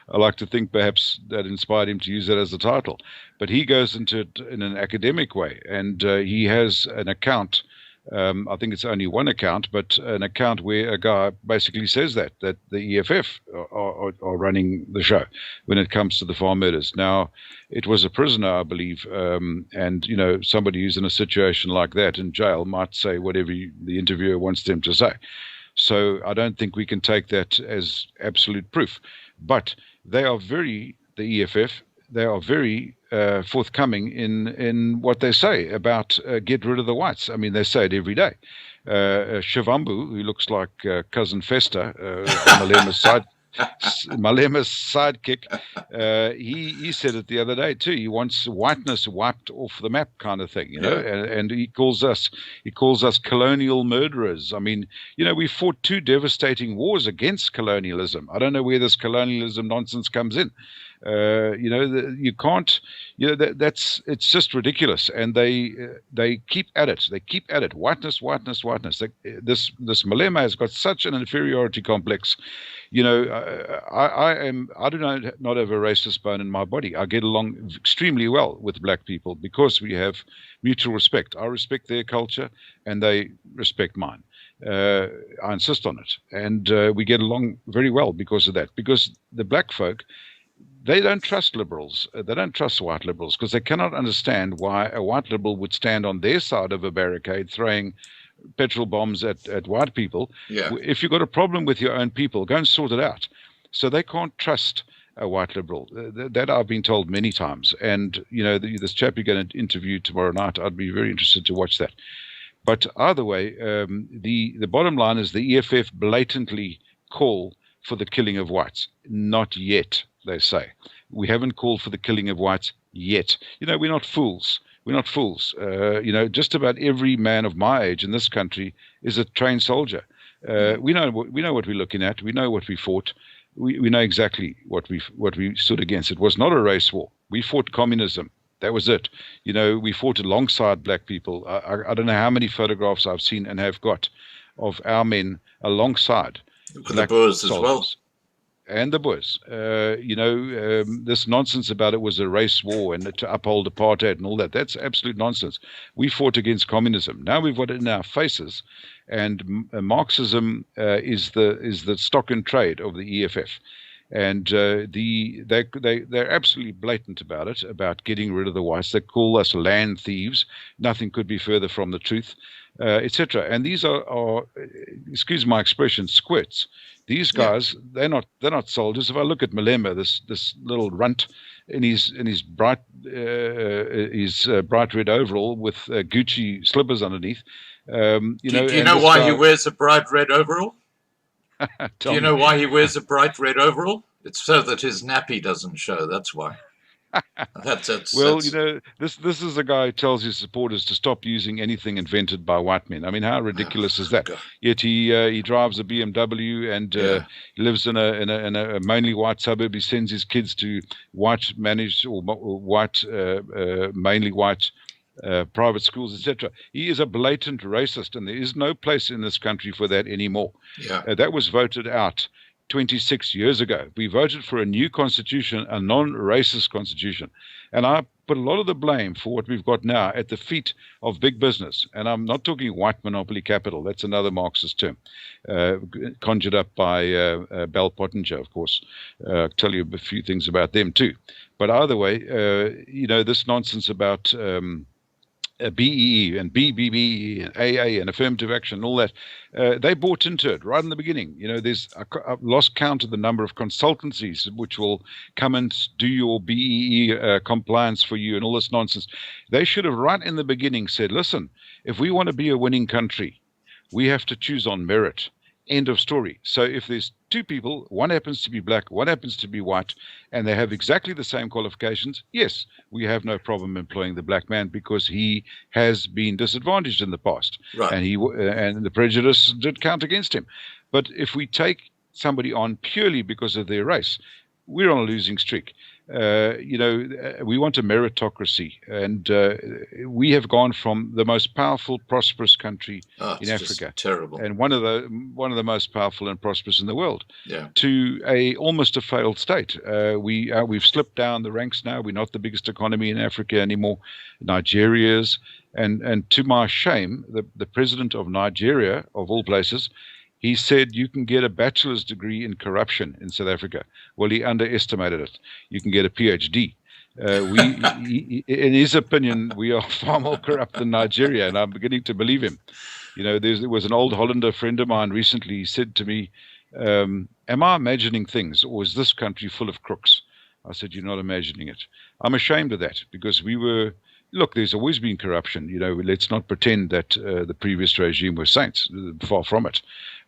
I like to think perhaps that inspired him to use that as the title. But he goes into it in an academic way. And he has an account, I think it's only one account, but an account where a guy basically says that the EFF are running the show when it comes to the farm murders. Now, it was a prisoner, I believe, and, somebody who's in a situation like that in jail might say whatever the interviewer wants them to say. So I don't think we can take that as absolute proof. But they are the EFF, they are very forthcoming in what they say about get rid of the whites. I mean, they say it every day. Shivambu, who looks like Cousin Fester on Malema's side, Malema's sidekick, he said it the other day too. He wants whiteness wiped off the map, kind of thing, and he calls us colonial murderers. I mean, we fought 2 devastating wars against colonialism. I don't know where this colonialism nonsense comes in. You can't, it's just ridiculous. And they keep at it. They keep at it. Whiteness. This Malema has got such an inferiority complex. I do not have a racist bone in my body. I get along extremely well with black people because we have mutual respect. I respect their culture and they respect mine. I insist on it. And we get along very well because of that. Because the black folk, they don't trust liberals. They don't trust white liberals because they cannot understand why a white liberal would stand on their side of a barricade throwing petrol bombs at white people. Yeah. If you've got a problem with your own people, go and sort it out. So they can't trust a white liberal. That I've been told many times. And, this chap you're going to interview tomorrow night, I'd be very interested to watch that. But either way, the bottom line is the EFF blatantly call for the killing of whites. Not yet, they say. We haven't called for the killing of whites yet. We're not fools. We're not fools. Just about every man of my age in this country is a trained soldier. We know what we're looking at. We know what we fought. We know exactly what we stood against. It was not a race war. We fought communism. That was it. We fought alongside black people. I don't know how many photographs I've seen and have got of our men alongside the Boers as well. And the Boers. This nonsense about it was a race war and to uphold apartheid and all that. That's absolute nonsense. We fought against communism. Now we've got it in our faces, and Marxism is the stock and trade of the EFF. And they're absolutely blatant about it, about getting rid of the whites. They call us land thieves. Nothing could be further from the truth, etc. And these are, excuse my expression, squirts. These guys, they're not soldiers. If I look at Malema, this little runt in his bright red overall with Gucci slippers underneath. Do you know why he wears a bright red overall? Do you know why he wears a bright red overall? It's so that his nappy doesn't show. That's why. This is a guy who tells his supporters to stop using anything invented by white men. I mean, how ridiculous is that? Yet he drives a BMW and he lives in a mainly white suburb. He sends his kids to white managed or white mainly white private schools, etc. He is a blatant racist, and there is no place in this country for that anymore. That was voted out 26 years ago. We voted for a new constitution, a non-racist constitution. And I put a lot of the blame for what we've got now at the feet of big business. And I'm not talking white monopoly capital. That's another Marxist term, conjured up by Bell Pottinger, of course. I'll tell you a few things about them too. But either way, this nonsense about BEE and BBBE and AA and affirmative action and all that, they bought into it right in the beginning. I've lost count of the number of consultancies which will come and do your BEE compliance for you and all this nonsense. They should have right in the beginning said, listen, if we want to be a winning country, we have to choose on merit. End of story. So if there's 2 people, one happens to be black, one happens to be white, and they have exactly the same qualifications, yes, we have no problem employing the black man because he has been disadvantaged in the past. Right. And the prejudice did count against him. But if we take somebody on purely because of their race, we're on a losing streak. We want a meritocracy, and we have gone from the most powerful, prosperous country in Africa, terrible, and one of the most powerful and prosperous in the world, to almost a failed state. We've slipped down the ranks now. We're not the biggest economy in Africa anymore. Nigeria's, and to my shame, the president of Nigeria, of all places, he said you can get a bachelor's degree in corruption in South Africa. Well, he underestimated it. You can get a PhD. In his opinion, we are far more corrupt than Nigeria, and I'm beginning to believe him. There was an old Hollander friend of mine recently said to me, am I imagining things, or is this country full of crooks? I said, you're not imagining it. I'm ashamed of that, because look, there's always been corruption. Let's not pretend that the previous regime were saints. Far from it.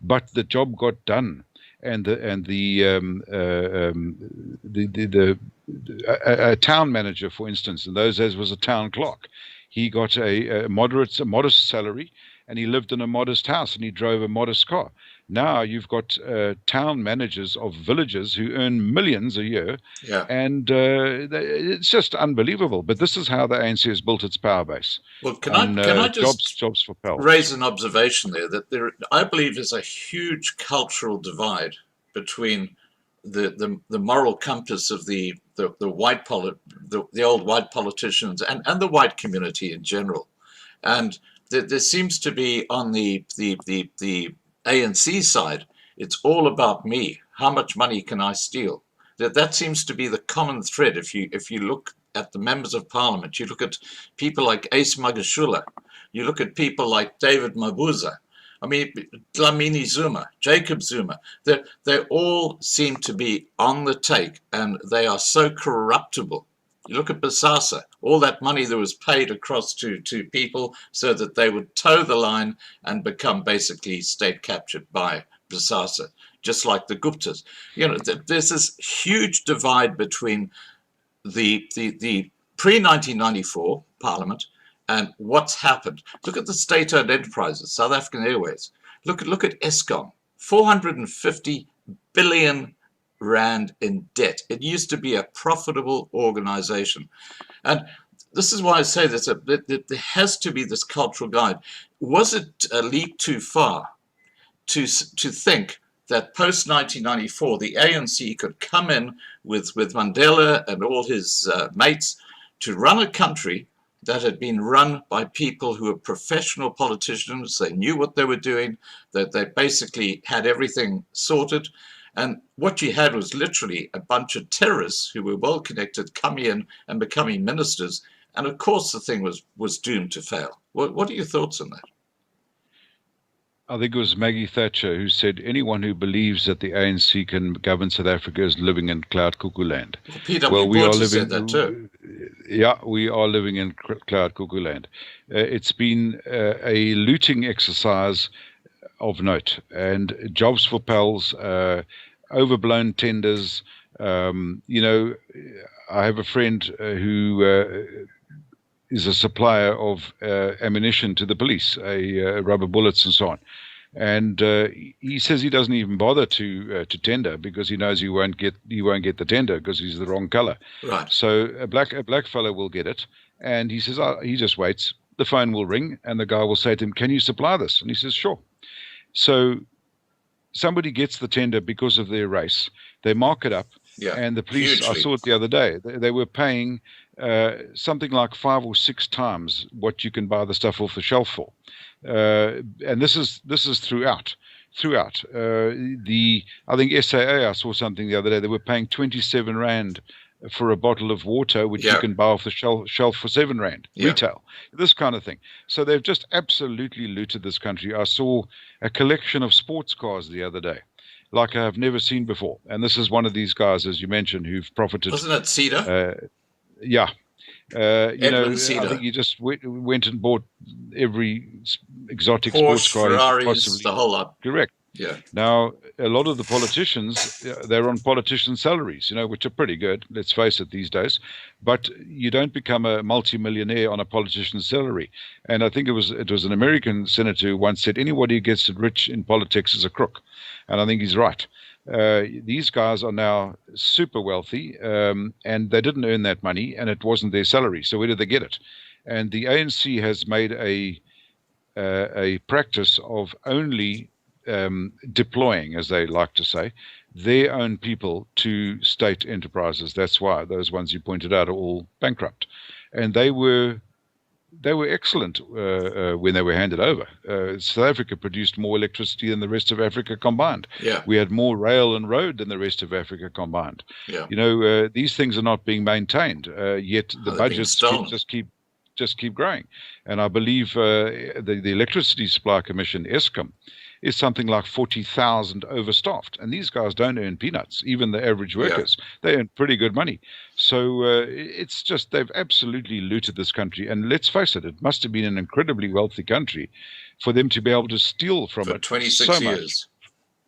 But the job got done. and a town manager, for instance, in those days was a town clerk. He got a modest salary, and he lived in a modest house, and he drove a modest car. Now you've got town managers of villages who earn millions a year, and it's just unbelievable. But this is how the ANC has built its power base. Well, can I just jobs for pals. Raise an observation there that I believe is a huge cultural divide between the moral compass of the old white politicians and the white community in general, and there seems to be on the ANC side, it's all about me. How much money can I steal? That seems to be the common thread. If you look at the members of parliament, you look at people like Ace Magashula, you look at people like David Mabuza, I mean, Dlamini Zuma, Jacob Zuma, they all seem to be on the take, and they are so corruptible. You look at Bosasa, all that money that was paid across to people so that they would toe the line and become basically state captured by Bosasa, just like the Guptas. You know, there's this huge divide between the pre-1994 Parliament and what's happened. Look at the state-owned enterprises, South African Airways. Look at Eskom, 450 billion rand in debt. It used to be a profitable organization. And this is why I say that there has to be this cultural guide. Was it a leap too far to think that post-1994, the ANC could come in with Mandela and all his mates to run a country that had been run by people who were professional politicians? They knew what they were doing, that they basically had everything sorted. And what you had was literally a bunch of terrorists who were well connected coming in and becoming ministers. And of course, the thing was doomed to fail. What are your thoughts on that? I think it was Maggie Thatcher who said, anyone who believes that the ANC can govern South Africa is living in cloud cuckoo land. Well, we are living, said that too. Yeah, we are living in cloud cuckoo land. It's been a looting exercise of note, and jobs for pals, overblown tenders. You know, I have a friend who is a supplier of ammunition to the police, rubber bullets and so on. And he says he doesn't even bother to tender because he knows he won't get the tender because he's the wrong color. Right. So a black fellow will get it, and he says he just waits. The phone will ring, and the guy will say to him, "Can you supply this?" And he says, "Sure." So somebody gets the tender because of their race. They mark it up, and the police, hugely. I saw it the other day, they were paying something like 5 or 6 times what you can buy the stuff off the shelf for. And this is throughout. I think SAA, I saw something the other day, they were paying 27 Rand for a bottle of water, which you can buy off the shelf for 7 Rand, retail, this kind of thing. So they've just absolutely looted this country. I saw a collection of sports cars the other day, like I have never seen before. And this is one of these guys, as you mentioned, who've profited. Wasn't it Cedar? Yeah. You know, Cedar. I think he just went and bought every exotic Porsche, sports car Ferraris, possibly. the whole lot. Correct. Yeah. Now, a lot of the politicians, they're on politician salaries, you know, which are pretty good, let's face it, these days. But you don't become a multimillionaire on a politician's salary. And I think it was an American senator who once said, anybody who gets rich in politics is a crook. And I think he's right. These guys are now super wealthy, and they didn't earn that money, and it wasn't their salary. So where did they get it? And the ANC has made a practice of only deploying, as they like to say, their own people to state enterprises. That's why those ones you pointed out are all bankrupt, and they were excellent when they were handed over. South Africa produced more electricity than the rest of Africa combined. Yeah. We had more rail and road than the rest of Africa combined. Yeah. You know, these things are not being maintained, yet the budgets just keep growing. And I believe the Electricity Supply Commission, Eskom, is something like 40,000 overstaffed. And these guys don't earn peanuts, even the average workers. They earn pretty good money. So it's just, they've absolutely looted this country. And let's face it, it must have been an incredibly wealthy country for them to be able to steal from for it 26 so years.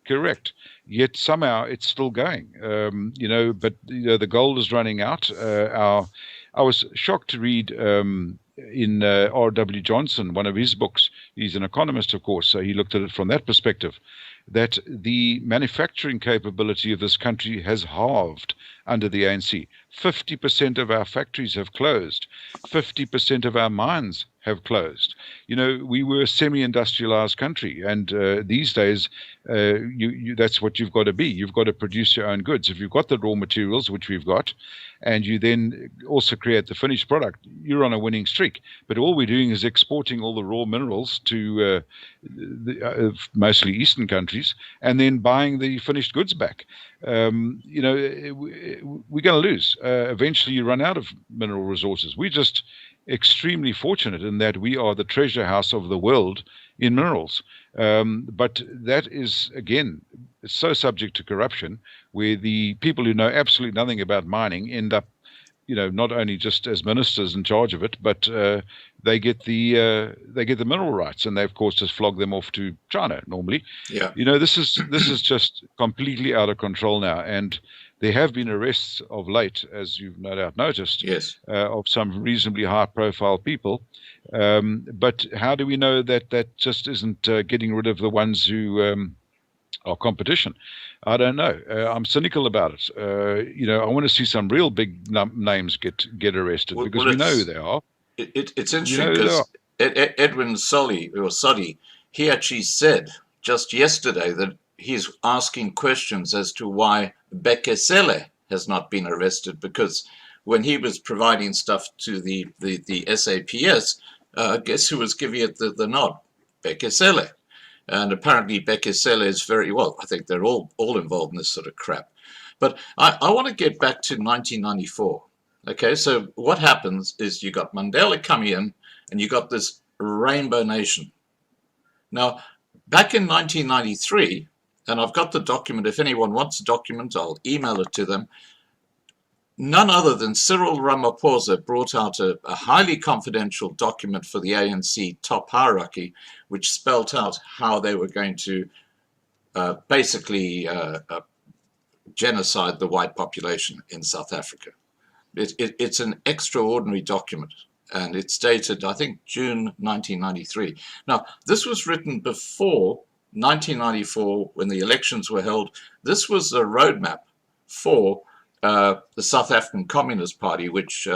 Correct. Yet somehow it's still going. But the gold is running out. I was shocked to read in R.W. Johnson, one of his books. He's an economist, of course, so he looked at it from that perspective, that the manufacturing capability of this country has halved under the ANC. 50% of our factories have closed. 50% of our mines have closed. We were a semi-industrialized country, and these days, that's what you've got to be. You've got to produce your own goods. If you've got the raw materials, which we've got, and you then also create the finished product, you're on a winning streak. But all we're doing is exporting all the raw minerals to mostly Eastern countries, and then buying the finished goods back. We're going to lose. Eventually, you run out of mineral resources. We're just extremely fortunate in that we are the treasure house of the world in minerals. But that is, again, so subject to corruption, where the people who know absolutely nothing about mining end up, not only just as ministers in charge of it, but they get the mineral rights, and they of course just flog them off to China normally. Yeah. This is just completely out of control now, and there have been arrests of late, as you've no doubt noticed, Yes. Of some reasonably high-profile people. But how do we know that that just isn't getting rid of the ones who are competition? I don't know. I'm cynical about it. I want to see some real big names get arrested, because we know who they are. It's interesting because Edwin Sodi, he actually said just yesterday that he's asking questions as to why Bekesele has not been arrested, because when he was providing stuff to the SAPS, guess who was giving it the nod? Bekesele. And apparently Bekesele is very well. I think they're all involved in this sort of crap. But I want to get back to 1994. Okay, so what happens is you got Mandela coming in, and you got this Rainbow Nation. Now, back in 1993, and I've got the document. If anyone wants a document, I'll email it to them. None other than Cyril Ramaphosa brought out a highly confidential document for the ANC top hierarchy, which spelt out how they were going to basically genocide the white population in South Africa. It's an extraordinary document, and it's dated, I think, June 1993. Now, this was written before 1994, when the elections were held. This was a roadmap for the South African Communist Party, which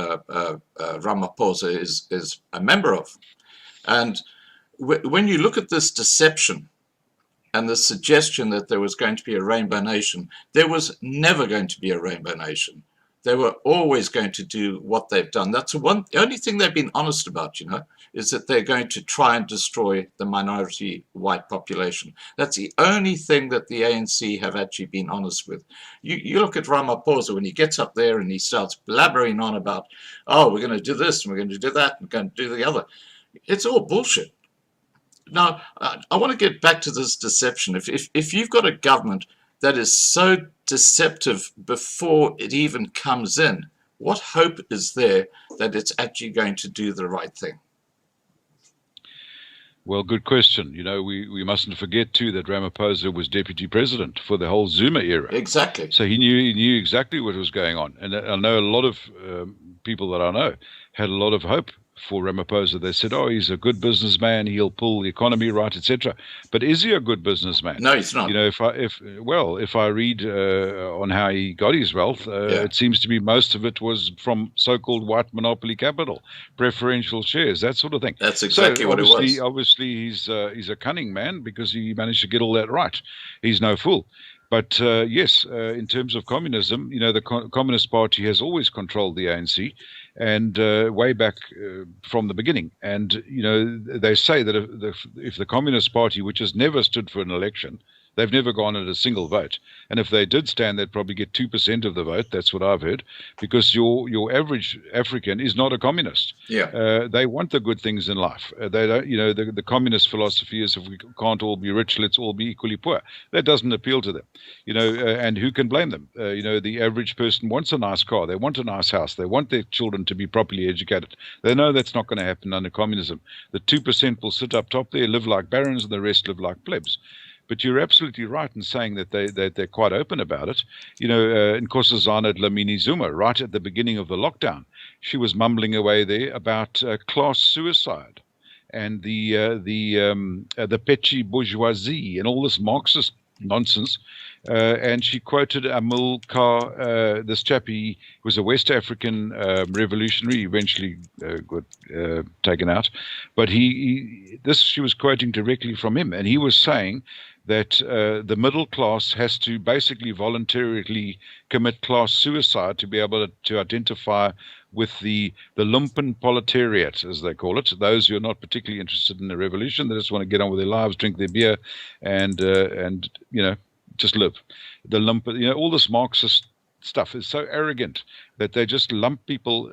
Ramaphosa is a member of. And when you look at this deception and the suggestion that there was going to be a Rainbow Nation, there was never going to be a Rainbow Nation. They were always going to do what they've done. That's the only thing they've been honest about, is that they're going to try and destroy the minority white population. That's the only thing that the ANC have actually been honest with. You look at Ramaphosa when he gets up there and he starts blabbering on about, oh, we're going to do this and we're going to do that and we're going to do the other. It's all bullshit. Now, I want to get back to this deception. If you've got a government that is so deceptive before it even comes in, what hope is there that it's actually going to do the right thing? Well, good question. We mustn't forget too that Ramaphosa was deputy president for the whole Zuma era. Exactly. So he knew exactly what was going on, and I know a lot of people that I know had a lot of hope for Ramaphosa. They said, oh, he's a good businessman, he'll pull the economy right, etc. But is he a good businessman? No, he's not. If I read on how he got his wealth, it seems to be most of it was from so-called white monopoly capital, preferential shares, that sort of thing. That's exactly what it was. Obviously, he's a cunning man, because he managed to get all that right. He's no fool. But yes, in terms of communism, the Communist Party has always controlled the ANC, and way back from the beginning. And they say that if the Communist Party, which has never stood for an election, they've never gone at a single vote, and if they did stand, they'd probably get 2% of the vote. That's what I've heard, because your average African is not a communist. Yeah. They want the good things in life. They don't. The communist philosophy is, if we can't all be rich, let's all be equally poor. That doesn't appeal to them. And who can blame them? The average person wants a nice car. They want a nice house. They want their children to be properly educated. They know that's not going to happen under communism. The 2% will sit up top there, live like barons, and the rest live like plebs. But you're absolutely right in saying that they're quite open about it. Nkosazana Dlamini Zuma, right at the beginning of the lockdown, she was mumbling away there about class suicide and the petty bourgeoisie and all this Marxist nonsense. And she quoted Amilcar, this chap. He was a West African revolutionary, eventually got taken out. But she was quoting directly from him, and he was saying that the middle class has to basically voluntarily commit class suicide to be able to identify with the lumpen proletariat, as they call it, those who are not particularly interested in the revolution. They just want to get on with their lives, drink their beer, and just live. The lumpen, all this Marxist stuff is so arrogant that they just lump people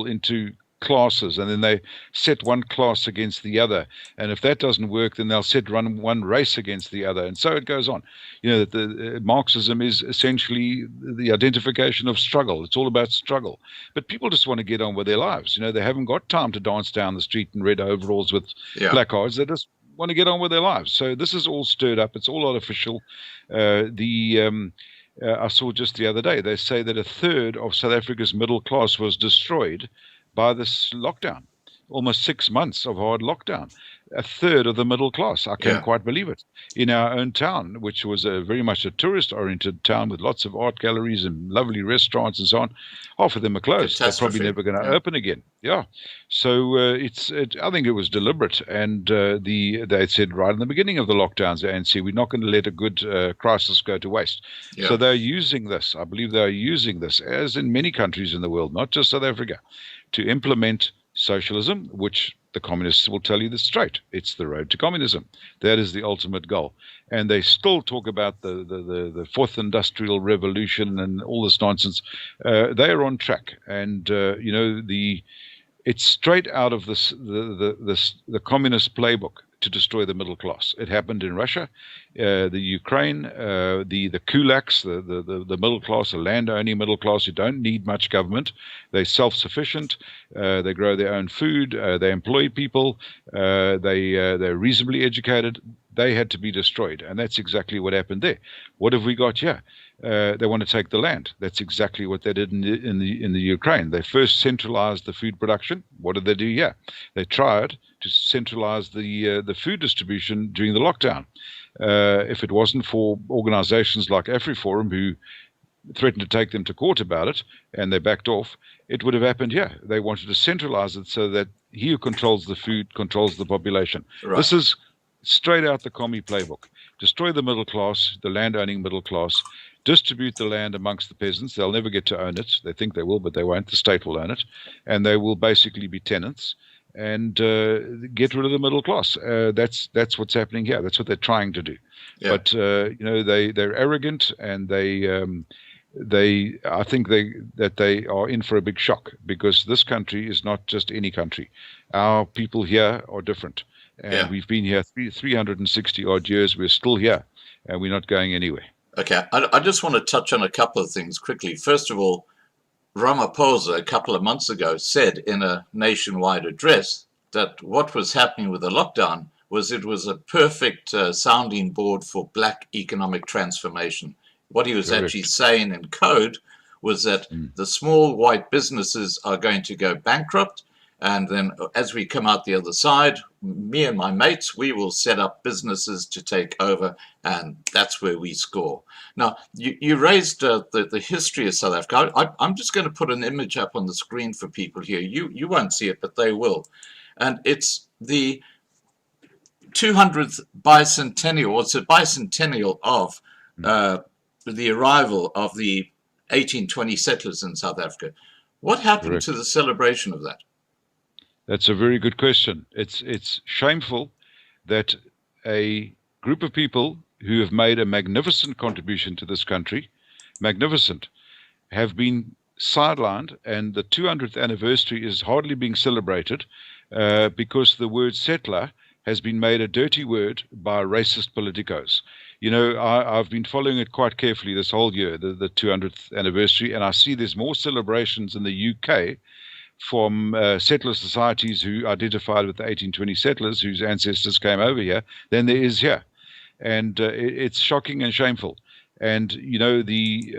into classes, and then they set one class against the other, and if that doesn't work, then they'll set one race against the other, and so it goes on. The Marxism is essentially the identification of struggle. It's all about struggle, but people just want to get on with their lives. They haven't got time to dance down the street in red overalls with placards. They just want to get on with their lives. So this is all stirred up. It's all artificial. I saw just the other day, they say that a third of South Africa's middle class was destroyed by this lockdown. Almost 6 months of hard lockdown. A third of the middle class. I can't quite believe it. In our own town, which was very much a tourist-oriented town with lots of art galleries and lovely restaurants and so on, half of them are closed. They're probably never going to open again. Yeah. So I think it was deliberate. And they said right in the beginning of the lockdowns, the ANC, we're not going to let a good crisis go to waste. Yeah. So they're using this. I believe they're using this, as in many countries in the world, not just South Africa, to implement socialism, which the communists will tell you this straight. It's the road to communism. That is the ultimate goal. And they still talk about the fourth industrial revolution and all this nonsense. They are on track. And, it's straight out of the communist playbook to destroy the middle class. It happened in Russia, the Ukraine, the kulaks, the middle class, the land-owning middle class who don't need much government. They're self-sufficient. They grow their own food. They employ people. They're reasonably educated. They had to be destroyed, and that's exactly what happened there. What have we got here? They want to take the land. That's exactly what they did in the Ukraine. They first centralized the food production. What did they do here? They tried to centralize the food distribution during the lockdown. If it wasn't for organizations like AfriForum, who threatened to take them to court about it, and they backed off, it would have happened here. They wanted to centralize it so that he who controls the food controls the population. Right. This is straight out the commie playbook. Destroy the middle class, the land-owning middle class, distribute the land amongst the peasants. They'll never get to own it. They think they will, but they won't. The state will own it. And they will basically be tenants, and get rid of the middle class. That's what's happening here. That's what they're trying to do. Yeah. But they're arrogant, and I think they are in for a big shock, because this country is not just any country. Our people here are different, and we've been here 360 odd years. We're still here, and we're not going anywhere. Okay, I just want to touch on a couple of things quickly. First of all, Ramaphosa a couple of months ago said in a nationwide address that what was happening with the lockdown was it was a perfect sounding board for black economic transformation. What he was actually saying in code was that the small white businesses are going to go bankrupt, and then as we come out the other side, me and my mates, we will set up businesses to take over, and that's where we score. Now, you raised the history of South Africa. I'm just going to put an image up on the screen for people here. You won't see it, but they will. And it's the 200th bicentennial, or it's a bicentennial of the arrival of the 1820 settlers in South Africa. What happened to the celebration of that? That's a very good question. It's shameful that a group of people who have made a magnificent contribution to this country, have been sidelined, and the 200th anniversary is hardly being celebrated because the word settler has been made a dirty word by racist politicos. I've been following it quite carefully this whole year, the 200th anniversary, and I see there's more celebrations in the UK from settler societies who identified with the 1820 settlers whose ancestors came over here than there is here. And it's shocking and shameful. And, you know, the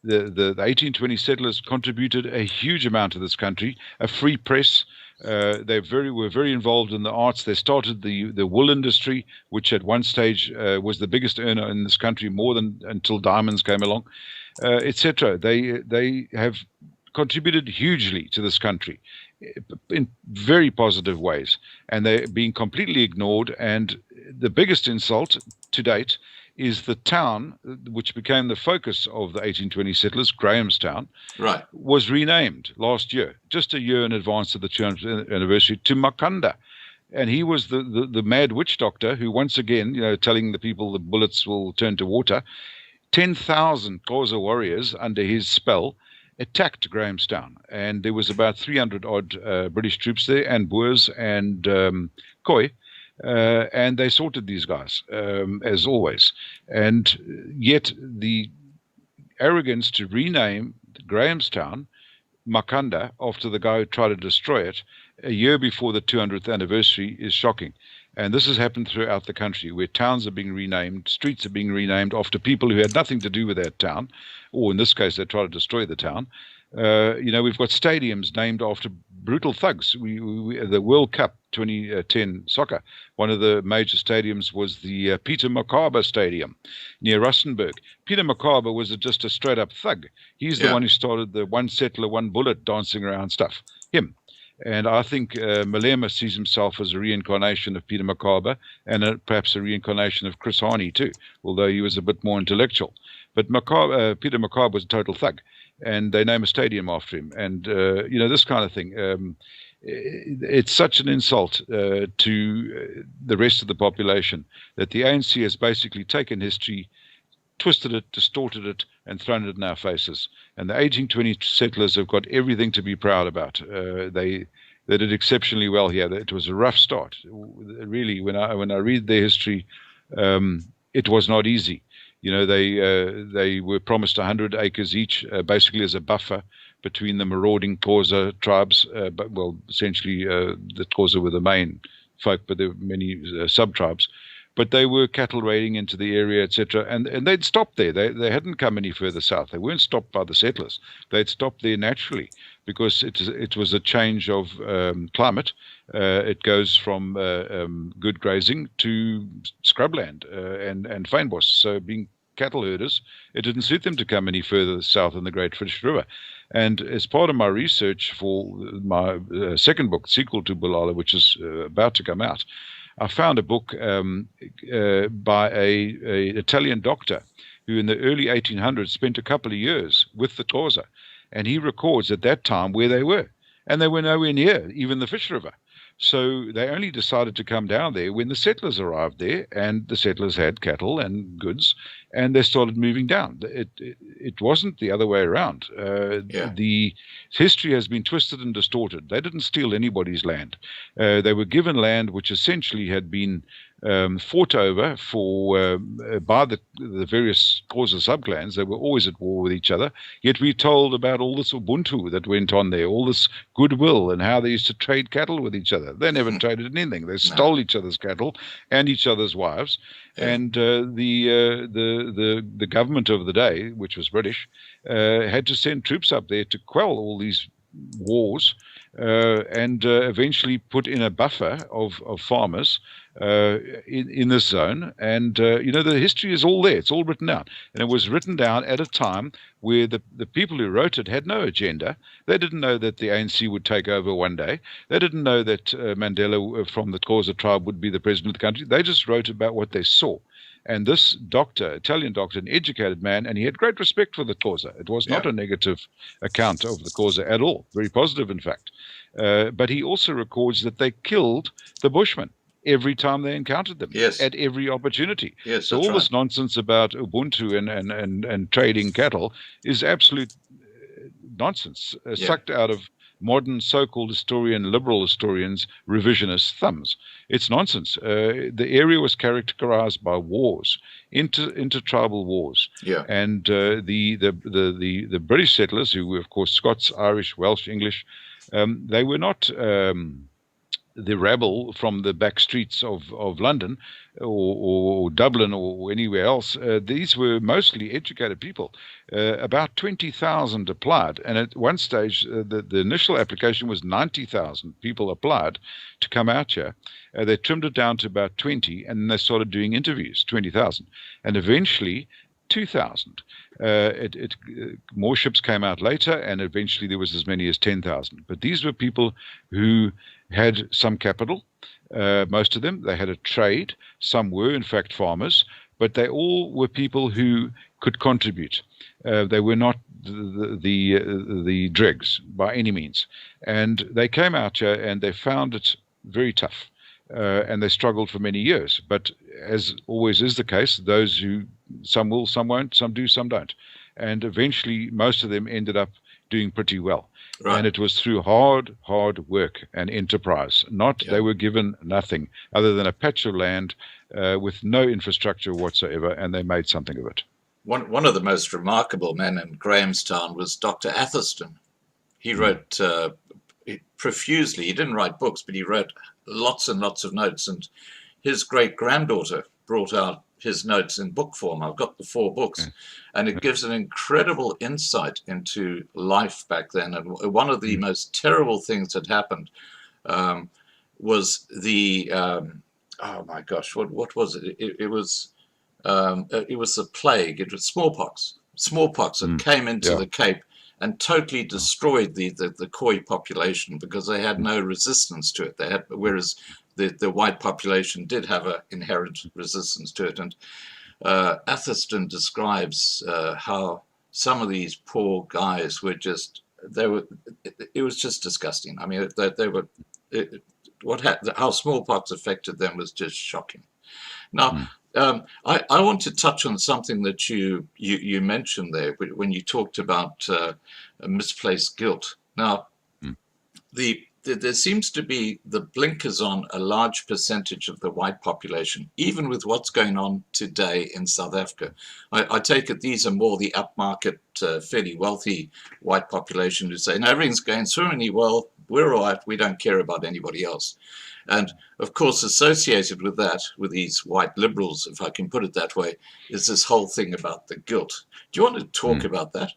1820 settlers contributed a huge amount to this country, a free press. They were very involved in the arts. They started the wool industry, which at one stage was the biggest earner in this country, more than until diamonds came along, etc. They have contributed hugely to this country in very positive ways, and they're being completely ignored. And the biggest insult to date is the town which became the focus of the 1820 settlers, Grahamstown, right, was renamed last year, just a year in advance of the 200th anniversary, to Makanda. And he was the mad witch doctor who, once again, you know, telling the people the bullets will turn to water. 10,000 Xhosa warriors under his spell attacked Grahamstown, and there was about 300 odd British troops there, and Boers and Khoi. And they sorted these guys, as always. And yet the arrogance to rename Grahamstown Makanda after the guy who tried to destroy it a year before the 200th anniversary is shocking. And this has happened throughout the country, where towns are being renamed, streets are being renamed after people who had nothing to do with that town, or in this case, they tried to destroy the town. You know, we've got stadiums named after brutal thugs. The World Cup 2010 soccer, one of the major stadiums was the Peter Makaaba Stadium near Rustenburg. Peter Makaaba was just a straight-up thug. He's the one who started the one settler, one bullet dancing around stuff. Him. And I think Malema sees himself as a reincarnation of Peter Makaaba, and perhaps a reincarnation of Chris Hani too, although he was a bit more intellectual. But Peter Makaaba was a total thug, and they name a stadium after him. And, you know, this kind of thing. It's such an insult to the rest of the population that the ANC has basically taken history, twisted it, distorted it, and thrown it in our faces. And the 1820 settlers have got everything to be proud about. They did exceptionally well here. It was a rough start. Really, when I read their history, it was not easy. You know, they were promised 100 acres each, basically as a buffer between the marauding Xhosa tribes. But well, essentially, the Xhosa were the main folk, but there were many sub-tribes. But they were cattle raiding into the area, etc. And they'd stopped there. They hadn't come any further south. They weren't stopped by the settlers. They'd stopped there naturally because it was a change of climate. It goes from good grazing to scrubland and fynbos. So being cattle herders, it didn't suit them to come any further south in the Great Fish River. And as part of my research for my second book, sequel to BULALA, which is about to come out, I found a book by an Italian doctor who in the early 1800s spent a couple of years with the Xhosa, and he records at that time where they were, and they were nowhere near even the Fish River. So they only decided to come down there when the settlers arrived there, and the settlers had cattle and goods, and they started moving down. It wasn't the other way around. The history has been twisted and distorted. They didn't steal anybody's land. They were given land which essentially had been fought over by the various Xhosa subclans. They were always at war with each other. Yet we're told about all this Ubuntu that went on there, all this goodwill, and how they used to trade cattle with each other. They never traded anything. They stole each other's cattle and each other's wives. And the government of the day, which was British, had to send troops up there to quell all these wars, and eventually put in a buffer of farmers in this zone. And you know, the history is all there. It's all written down, and it was written down at a time where the people who wrote it had no agenda. They didn't know that the ANC would take over one day. They didn't know that Mandela from the Xhosa tribe would be the president of the country. They just wrote about what they saw. And this doctor, Italian doctor, an educated man, and he had great respect for the Xhosa. It was not a negative account of the Xhosa at all, very positive, in fact. But he also records that they killed the Bushmen every time they encountered them, at every opportunity. So all this nonsense about Ubuntu and trading cattle is absolute nonsense, sucked out of modern so-called liberal historians, revisionist thumbs. It's nonsense. The area was characterized by wars, intertribal wars. Yeah. And the British settlers, who were, of course, Scots, Irish, Welsh, English, they were not the rabble from the back streets of London or Dublin or anywhere else. These were mostly educated people. About 20,000 applied, and at one stage the initial application was 90,000 people applied to come out here. They trimmed it down to about 20, and then they started doing interviews, 20,000, and eventually 2,000. More ships came out later, and eventually there was as many as 10,000. But these were people who had some capital. Most of them, they had a trade. Some were, in fact, farmers, but they all were people who could contribute. They were not the dregs by any means. And they came out here and they found it very tough. And they struggled for many years. But as always is the case, those who, some will, some won't, some do, some don't. And eventually, most of them ended up doing pretty well. Right. And it was through hard work and enterprise. They were given nothing other than a patch of land with no infrastructure whatsoever, and they made something of it. One of the most remarkable men in Grahamstown was Dr. Atherstone. He wrote profusely. He didn't write books, but he wrote lots and lots of notes. And his great-granddaughter brought out his notes in book form. I've got the 4 books, and it gives an incredible insight into life back then. And one of the most terrible things that happened was the oh my gosh, what was it? It was the plague. It was smallpox that came into the Cape and totally destroyed the Khoi population because they had no resistance to it. Whereas the white population did have an inherent resistance to it. And Atherstone describes how some of these poor guys were just, it was just disgusting. I mean, how smallpox affected them was just shocking. Now, I want to touch on something that you mentioned there when you talked about misplaced guilt. Now, there seems to be the blinkers on a large percentage of the white population, even with what's going on today in South Africa. I take it these are more the upmarket, fairly wealthy white population who say, no, everything's going swimmingly well, we're all right, we don't care about anybody else. And of course, associated with that, with these white liberals, if I can put it that way, is this whole thing about the guilt. Do you want to talk about that?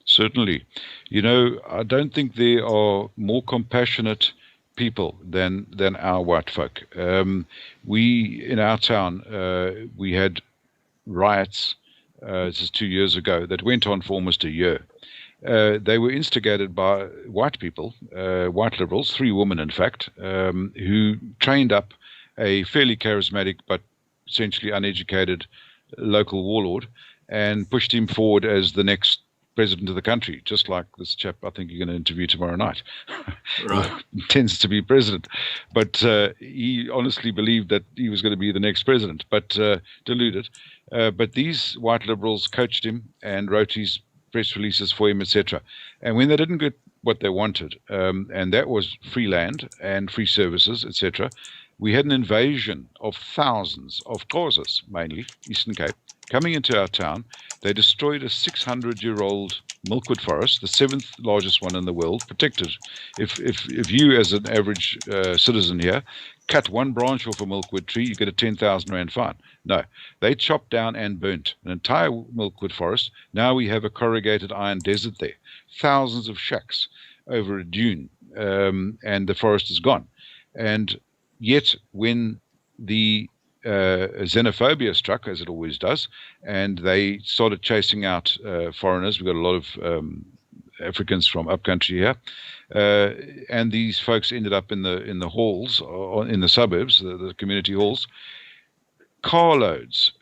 Certainly. You know, I don't think there are more compassionate people than our white folk. We, in our town, we had riots, this is 2 years ago, that went on for almost a year. They were instigated by white people, white liberals, 3 women in fact, who trained up a fairly charismatic but essentially uneducated local warlord and pushed him forward as the next president of the country, just like this chap I think you're going to interview tomorrow night. Right. Tends to be president. But he honestly believed that he was going to be the next president, but deluded. But these white liberals coached him and wrote his press releases for him, etc. And when they didn't get what they wanted, and that was free land and free services, etc., we had an invasion of thousands of Xhosas, mainly Eastern Cape, coming into our town. They destroyed a 600-year-old milkwood forest, the 7th largest one in the world, protected. If you, as an average citizen here, cut one branch off a milkwood tree, you get a 10,000 rand fine. No, they chopped down and burnt an entire milkwood forest. Now we have a corrugated iron desert there, thousands of shacks over a dune, and the forest is gone. And yet, when the xenophobia struck, as it always does, and they started chasing out foreigners. We've got a lot of Africans from upcountry here, and these folks ended up in the halls, in the suburbs, the community halls. Carloads,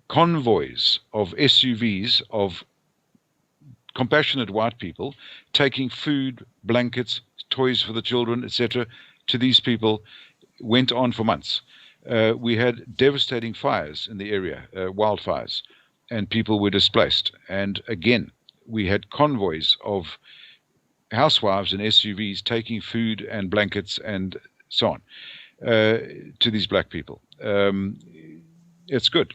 convoys of SUVs of compassionate white people taking food, blankets, toys for the children, etc., to these people went on for months. We had devastating fires in the area, wildfires, and people were displaced. And again, we had convoys of housewives in SUVs taking food and blankets and so on to these black people. It's good.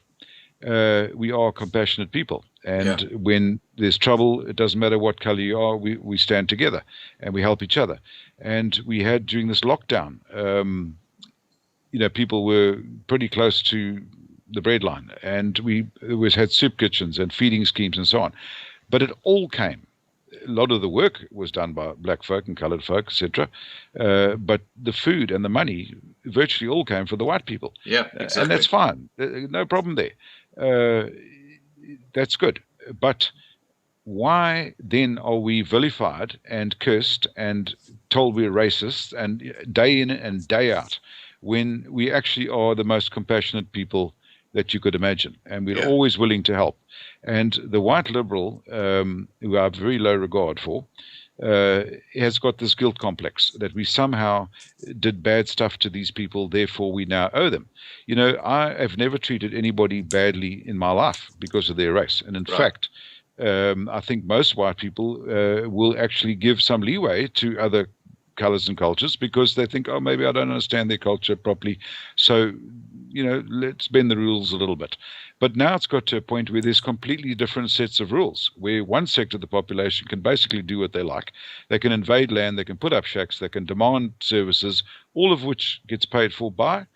We are compassionate people. And when there's trouble, it doesn't matter what color you are, we stand together and we help each other. And we had, during this lockdown, people were pretty close to the breadline, and we always had soup kitchens and feeding schemes and so on. But it all came. A lot of the work was done by black folk and colored folk, etc. But the food and the money virtually all came from the white people. Yeah, exactly. And that's fine. No problem there. That's good. But why then are we vilified and cursed and told we're racists and day in and day out when we actually are the most compassionate people that you could imagine, and we're always willing to help? And the white liberal, who I have very low regard for, has got this guilt complex that we somehow did bad stuff to these people, therefore we now owe them. I have never treated anybody badly in my life because of their race. And in fact, I think most white people will actually give some leeway to other colors and cultures because they think, oh, maybe I don't understand their culture properly. So, let's bend the rules a little bit. But now it's got to a point where there's completely different sets of rules, where one sector of the population can basically do what they like. They can invade land, they can put up shacks, they can demand services, all of which gets paid for by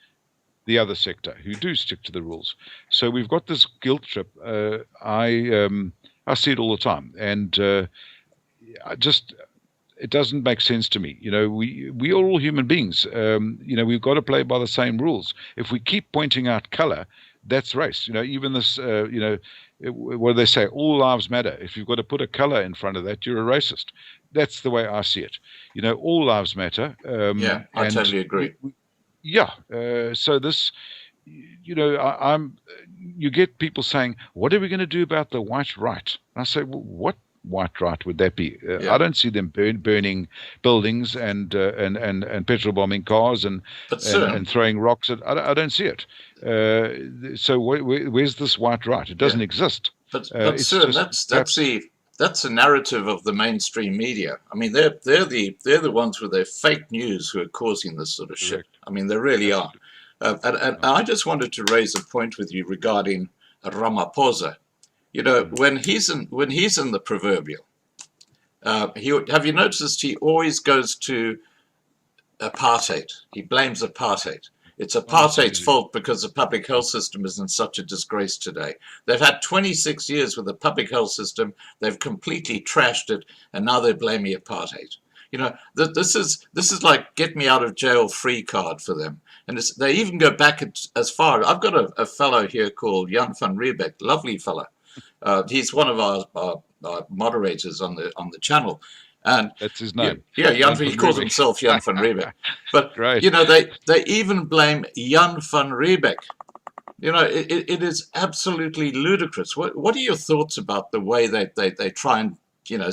the other sector who do stick to the rules. So we've got this guilt trip. I see it all the time. And it doesn't make sense to me. We are all human beings. We've got to play by the same rules. If we keep pointing out color, that's race. Even this, what do they say? All lives matter. If you've got to put a color in front of that, you're a racist. That's the way I see it. All lives matter. I totally agree. So this, you get people saying, what are we going to do about the white right? And I say, well, what white right would that be? I don't see them burning buildings and petrol bombing cars and throwing rocks at. I don't see it. So where's this white right? It doesn't exist. But sir, that's the narrative of the mainstream media. I mean, they're the ones with their fake news who are causing this sort of shit. I mean, they really are. And I just wanted to raise a point with you regarding Ramaphosa. When he's in the proverbial, have you noticed he always goes to apartheid? He blames apartheid. It's apartheid's fault because the public health system is in such a disgrace today. They've had 26 years with the public health system. They've completely trashed it, and now they're blaming apartheid. This is like get me out of jail free card for them. And they even go back as far. I've got a fellow here called Jan van Riebeck, lovely fella. He's one of our moderators on the channel, and that's his name. Jan. He calls himself Jan van Riebeck. But they even blame Jan van Riebeck. It is absolutely ludicrous. What are your thoughts about the way they try and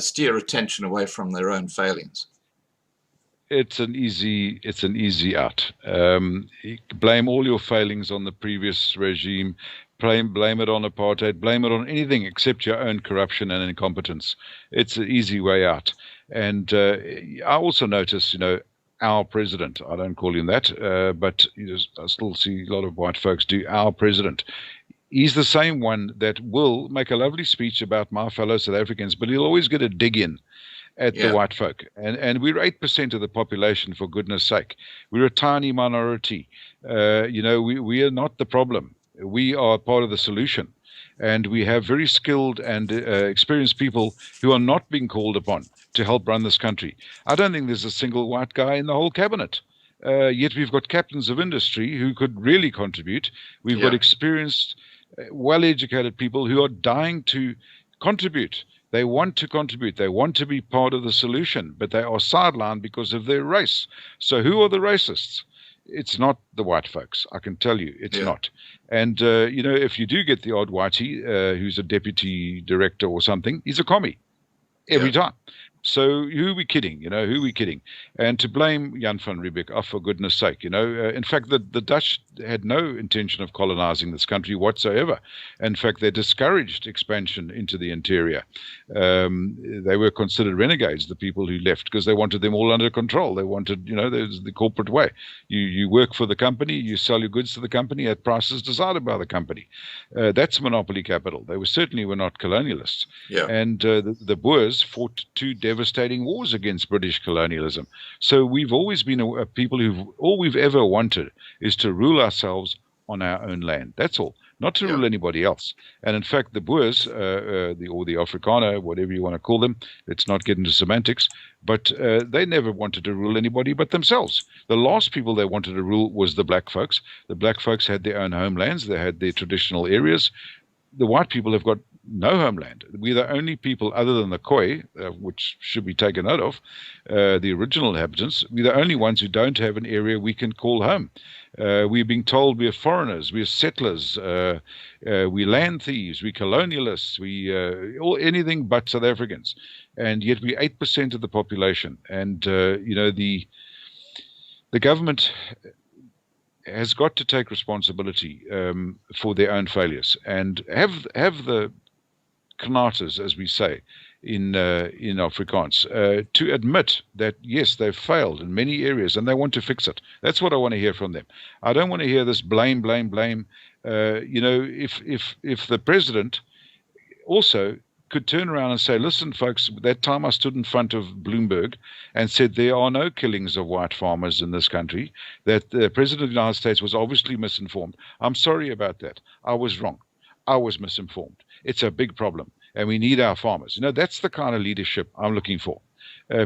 steer attention away from their own failings? It's an easy out. Blame all your failings on the previous regime. Blame it on apartheid, blame it on anything except your own corruption and incompetence. It's an easy way out. And I also notice, our president, I don't call him that, but I still see a lot of white folks do our president. He's the same one that will make a lovely speech about my fellow South Africans, but he'll always get a dig in at the white folk. And we're 8% of the population, for goodness sake. We're a tiny minority. We are not the problem. We are part of the solution, and we have very skilled and experienced people who are not being called upon to help run this country. I don't think there's a single white guy in the whole cabinet, yet we've got captains of industry who could really contribute. We've got experienced, well-educated people who are dying to contribute. They want to contribute. They want to be part of the solution, but they are sidelined because of their race. So who are the racists? It's not the white folks. I can tell you it's not. And, if you do get the odd whitey who's a deputy director or something, he's a commie every time. So who are we kidding? Who are we kidding? And to blame Jan van Riebeeck, oh, for goodness sake, in fact, the Dutch had no intention of colonizing this country whatsoever. In fact, they discouraged expansion into the interior. They were considered renegades, the people who left, because they wanted them all under control. They wanted, there's the corporate way. You work for the company, you sell your goods to the company at prices decided by the company. That's monopoly capital. They certainly were not colonialists. Yeah. And the Boers fought two devastating wars against British colonialism. So we've always been a people all we've ever wanted is to rule ourselves on our own land. That's all. Not to rule anybody else. And in fact, the Boers, or the Afrikaner, whatever you want to call them, let's not get into semantics, but they never wanted to rule anybody but themselves. The last people they wanted to rule was the black folks. The black folks had their own homelands. They had their traditional areas. The white people have got no homeland. We're the only people other than the Khoi, which should be taken note of, the original inhabitants. We're the only ones who don't have an area we can call home. We're being told we're foreigners, we're settlers, we're land thieves, we're colonialists, anything but South Africans. And yet we're 8% of the population. And, the government has got to take responsibility for their own failures and have the knatas, as we say in Afrikaans, to admit that yes, they've failed in many areas and they want to fix it. That's what I want to hear from them. I don't want to hear this blame. If the president also could turn around and say, listen, folks, that time I stood in front of Bloomberg and said there are no killings of white farmers in this country, that the President of the United States was obviously misinformed. I'm sorry about that. I was wrong. I was misinformed. It's a big problem, and we need our farmers. That's the kind of leadership I'm looking for.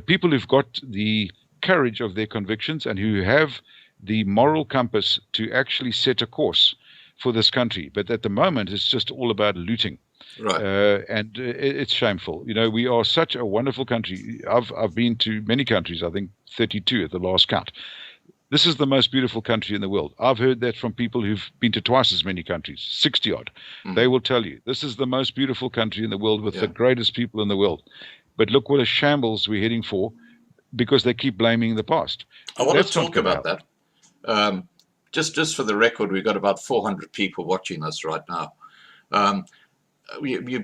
People who've got the courage of their convictions and who have the moral compass to actually set a course for this country. But at the moment, it's just all about looting. Right. And it's shameful. We are such a wonderful country. I've been to many countries, I think 32 at the last count. This is the most beautiful country in the world. I've heard that from people who've been to twice as many countries, 60 odd. They will tell you, this is the most beautiful country in the world with the greatest people in the world. But look what a shambles we're heading for because they keep blaming the past. I want to talk about that. Just for the record, we've got about 400 people watching us right now. You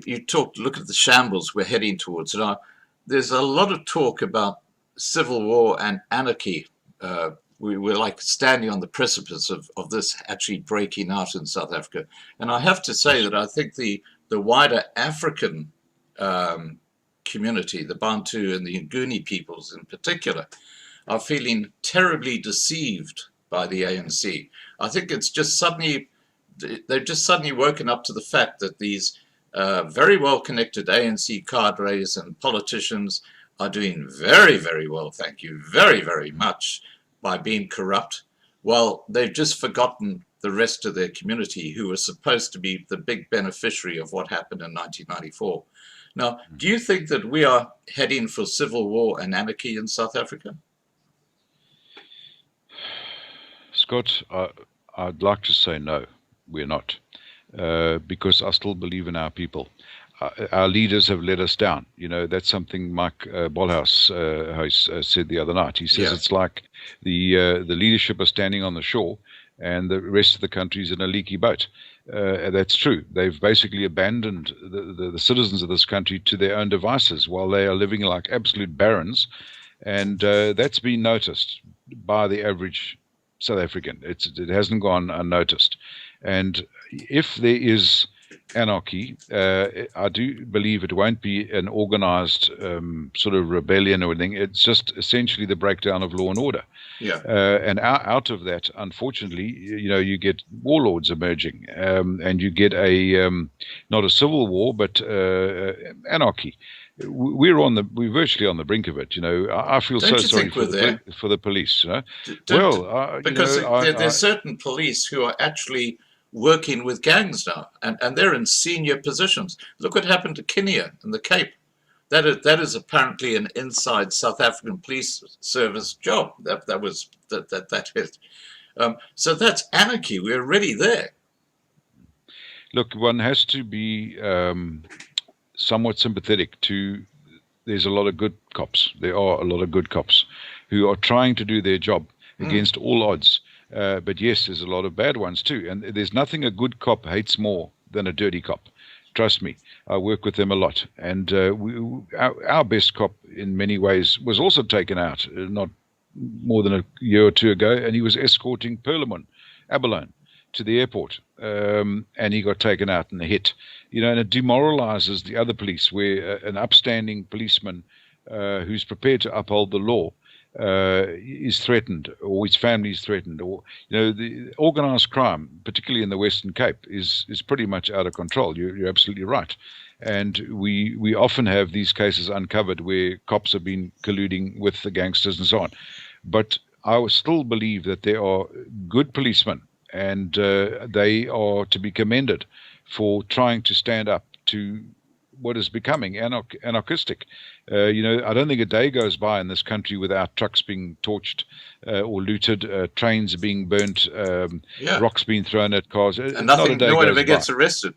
look at the shambles we're heading towards. Now, there's a lot of talk about civil war and anarchy. We're like standing on the precipice of this actually breaking out in South Africa. And I have to say that I think the wider African community, the Bantu and the Nguni peoples in particular, are feeling terribly deceived by the ANC. I think it's just they've just suddenly woken up to the fact that these very well-connected ANC cadres and politicians are doing very, very well, thank you, very, very much, by being corrupt, while they've just forgotten the rest of their community who were supposed to be the big beneficiary of what happened in 1994. Now, do you think that we are heading for civil war and anarchy in South Africa? Scott, I'd like to say no, we're not, because I still believe in our people. Our leaders have let us down. That's something Mike Bolhuis said the other night. He says it's like the leadership are standing on the shore and the rest of the country's in a leaky boat. That's true. They've basically abandoned the citizens of this country to their own devices while they are living like absolute barons. And that's been noticed by the average South African. It hasn't gone unnoticed. And if there is anarchy, I do believe it won't be an organized sort of rebellion or anything. It's just essentially the breakdown of law and order. And out of that, unfortunately, you get warlords emerging, and you get not a civil war, but anarchy. We're virtually on the brink of it. I feel so sorry for the police. Because there's certain police who are actually working with gangs now, and they're in senior positions. Look what happened to Kenya in the Cape. That is apparently an inside South African police service job. That hit. So that's anarchy. We're already there. Look, one has to be somewhat sympathetic to there's a lot of good cops. There are a lot of good cops who are trying to do their job against all odds. But yes, there's a lot of bad ones too. And there's nothing a good cop hates more than a dirty cop. Trust me, I work with them a lot. And our best cop in many ways was also taken out not more than a year or two ago, and he was escorting Perlamon, Abalone, to the airport. And he got taken out in a hit. And it demoralizes the other police, where an upstanding policeman who's prepared to uphold the law is threatened, or his family is threatened, or the organized crime, particularly in the Western Cape, is pretty much out of control. You're absolutely right, and we often have these cases uncovered where cops have been colluding with the gangsters and so on. But I still believe that there are good policemen, and they are to be commended for trying to stand up to what is becoming anarchistic. I don't think a day goes by in this country without trucks being torched or looted, trains being burnt, rocks being thrown at cars. And no one ever gets arrested.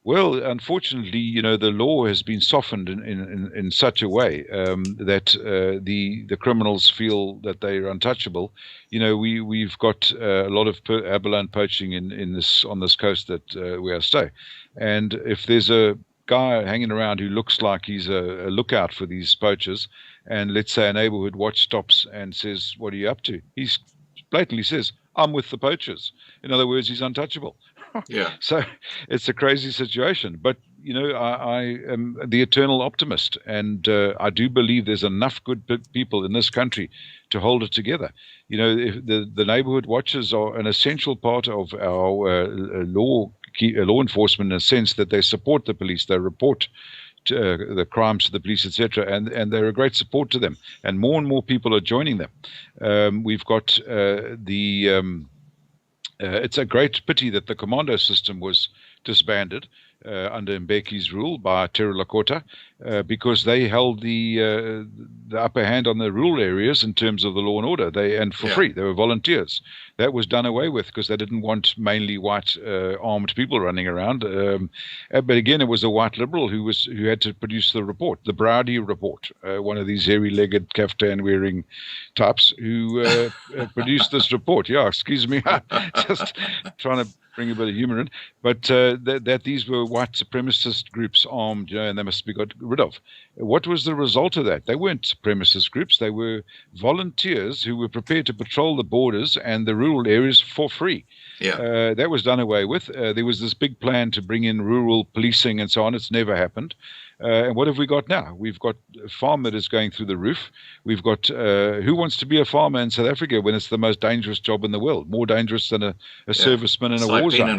Well, unfortunately, the law has been softened in such a way that the criminals feel that they are untouchable. We've got a lot of abalone poaching on this coast that we are stay, and if there's a guy hanging around who looks like he's a lookout for these poachers, and let's say a neighborhood watch stops and says, "What are you up to?" He blatantly says, "I'm with the poachers." In other words, he's untouchable. Yeah. So it's a crazy situation, but I am the eternal optimist, and I do believe there's enough good people in this country to hold it together. If the neighborhood watchers are an essential part of our law enforcement, in a sense that they support the police, they report the crimes to the police, etc., and they're a great support to them, and more people are joining them. We've got it's a great pity that the commando system was disbanded under Mbeki's rule by Terra Lakota, because they held the upper hand on the rural areas in terms of the law and order. And for free, they were volunteers. That was done away with because they didn't want mainly white armed people running around. But again, it was a white liberal who had to produce the report, the Browdy report, one of these hairy-legged caftan-wearing types who produced this report. Yeah, excuse me, just trying to bring a bit of humor in, but that these were white supremacist groups armed, and they must be got rid of. What was the result of that? They weren't supremacist groups. They were volunteers who were prepared to patrol the borders and the rural areas for free. Yeah. That was done away with. There was this big plan to bring in rural policing and so on. It's never happened. And what have we got now? We've got farm that is going through the roof. We've got who wants to be a farmer in South Africa when it's the most dangerous job in the world, more dangerous than a serviceman in a war zone.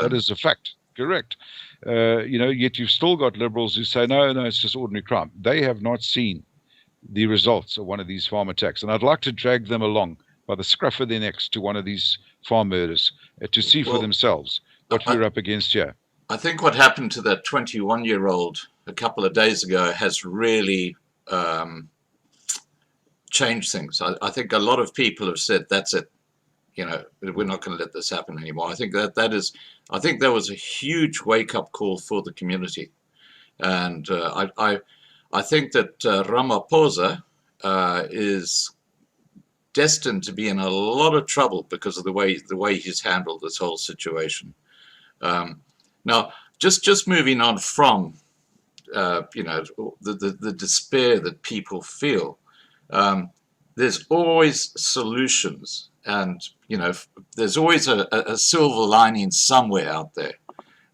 That is a fact. Correct. Yet you've still got liberals who say, no, it's just ordinary crime. They have not seen the results of one of these farm attacks. And I'd like to drag them along by the scruff of their necks to one of these farm murders to see for themselves what we're up against here. I think what happened to that 21-year-old a couple of days ago has really changed things. I think a lot of people have said, that's it. We're not going to let this happen anymore. I think that was a huge wake-up call for the community, and I think that Ramaphosa is destined to be in a lot of trouble because of the way he's handled this whole situation. Now, just moving on from the despair that people feel, there's always solutions. And, there's always a silver lining somewhere out there.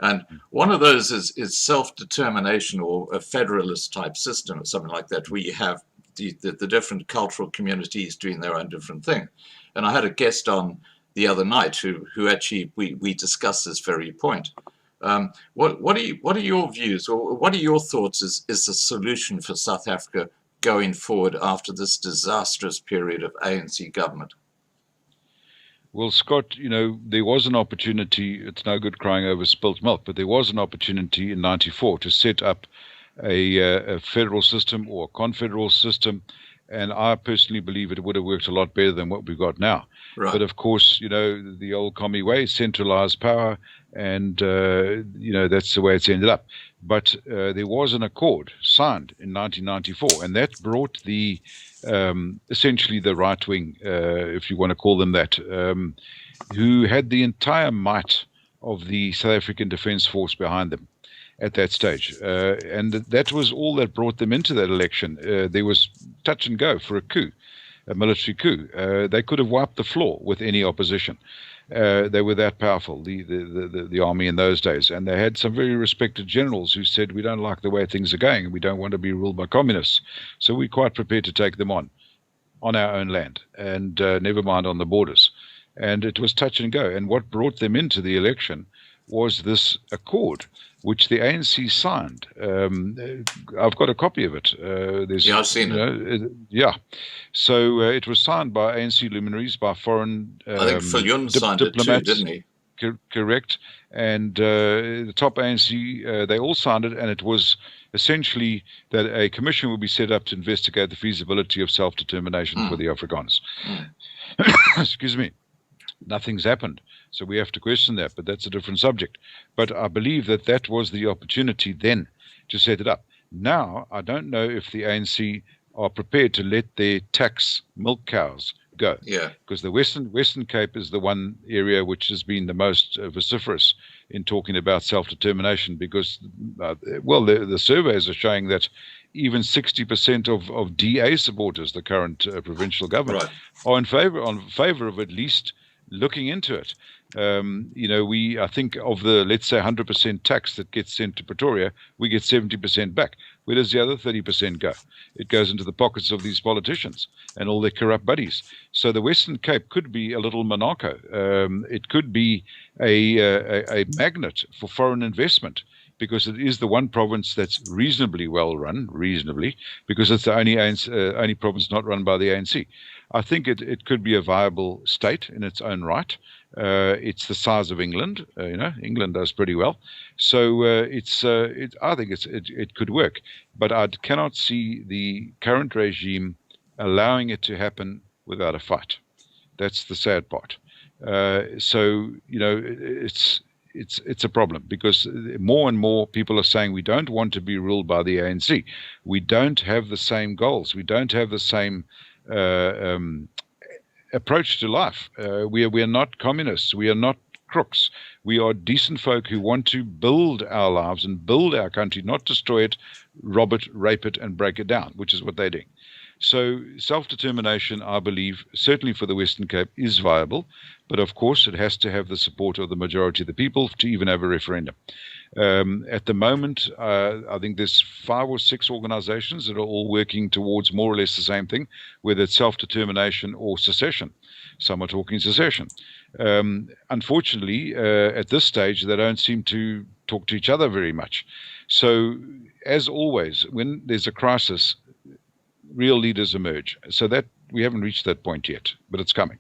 And one of those is self-determination, or a federalist type system or something like that, where you have the different cultural communities doing their own different thing. And I had a guest on the other night who actually, we discussed this very point. What are your views, or what are your thoughts is the solution for South Africa going forward after this disastrous period of ANC government? Well, Scott, there was an opportunity. It's no good crying over spilt milk, but there was an opportunity in '94 to set up a federal system or a confederal system, and I personally believe it would have worked a lot better than what we've got now. Right. But of course, the old commie way, centralized power, and that's the way it's ended up. But there was an accord signed in 1994, and that brought the essentially the right wing, if you want to call them that, who had the entire might of the South African Defence Force behind them at that stage. And that was all that brought them into that election. There was touch and go for a coup, a military coup. They could have wiped the floor with any opposition. They were that powerful, the army in those days. And they had some very respected generals who said, we don't like the way things are going, and we don't want to be ruled by communists. So we're quite prepared to take them on our own land, and never mind on the borders. And it was touch and go. And what brought them into the election was this accord, which the ANC signed. I've got a copy of it. I've seen it. Yeah. So it was signed by ANC luminaries, by foreign I think Viljoen signed it too, didn't he? Correct. And the top ANC, they all signed it, and it was essentially that a commission would be set up to investigate the feasibility of self-determination for the Afrikaners. Excuse me. Nothing's happened. So we have to question that, but that's a different subject. But I believe that that was the opportunity then to set it up. Now, I don't know if the ANC are prepared to let their tax milk cows go. Yeah. Because the Western Cape is the one area which has been the most vociferous in talking about self-determination, because, well, the surveys are showing that even 60% of DA supporters, the current provincial government, are in favor of at least looking into it. I think of the, let's say, 100% tax that gets sent to Pretoria, we get 70% back. Where does the other 30% go? It goes into the pockets of these politicians and all their corrupt buddies. So the Western Cape could be a little Monaco. It could be a magnet for foreign investment, because it is the one province that's reasonably well run, because it's the only province not run by the ANC. I think it could be a viable state in its own right. It's the size of England. England does pretty well. So I think it could work. But I cannot see the current regime allowing it to happen without a fight. That's the sad part. It's a problem, because more and more people are saying we don't want to be ruled by the ANC. We don't have the same goals. We don't have the same approach to life. We are not communists. We are not crooks. We are decent folk who want to build our lives and build our country, not destroy it, rob it, rape it, and break it down, which is what they're doing. So self-determination, I believe, certainly for the Western Cape, is viable. But of course, it has to have the support of the majority of the people to even have a referendum. At the moment, I think there's 5 or 6 organizations that are all working towards more or less the same thing, whether it's self-determination or secession. Some are talking secession. Unfortunately, at this stage, they don't seem to talk to each other very much. So, as always, when there's a crisis, real leaders emerge. So that we haven't reached that point yet, but it's coming.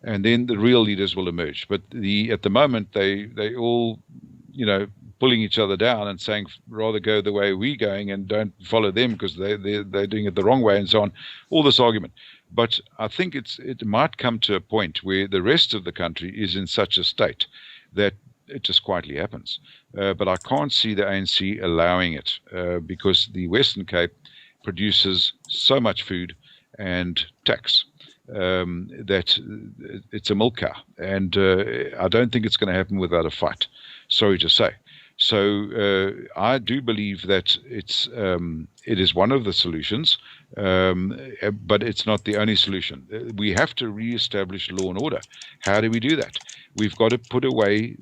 And then the real leaders will emerge. But at the moment, they all, pulling each other down and saying, rather go the way we're going and don't follow them because they're doing it the wrong way and so on. All this argument. But I think it might come to a point where the rest of the country is in such a state that it just quietly happens. But I can't see the ANC allowing it because the Western Cape produces so much food and tax that it's a milk cow. And I don't think it's going to happen without a fight, sorry to say. So I do believe that it is one of the solutions, but it's not the only solution. We have to reestablish law and order. How do we do that? We've got to put away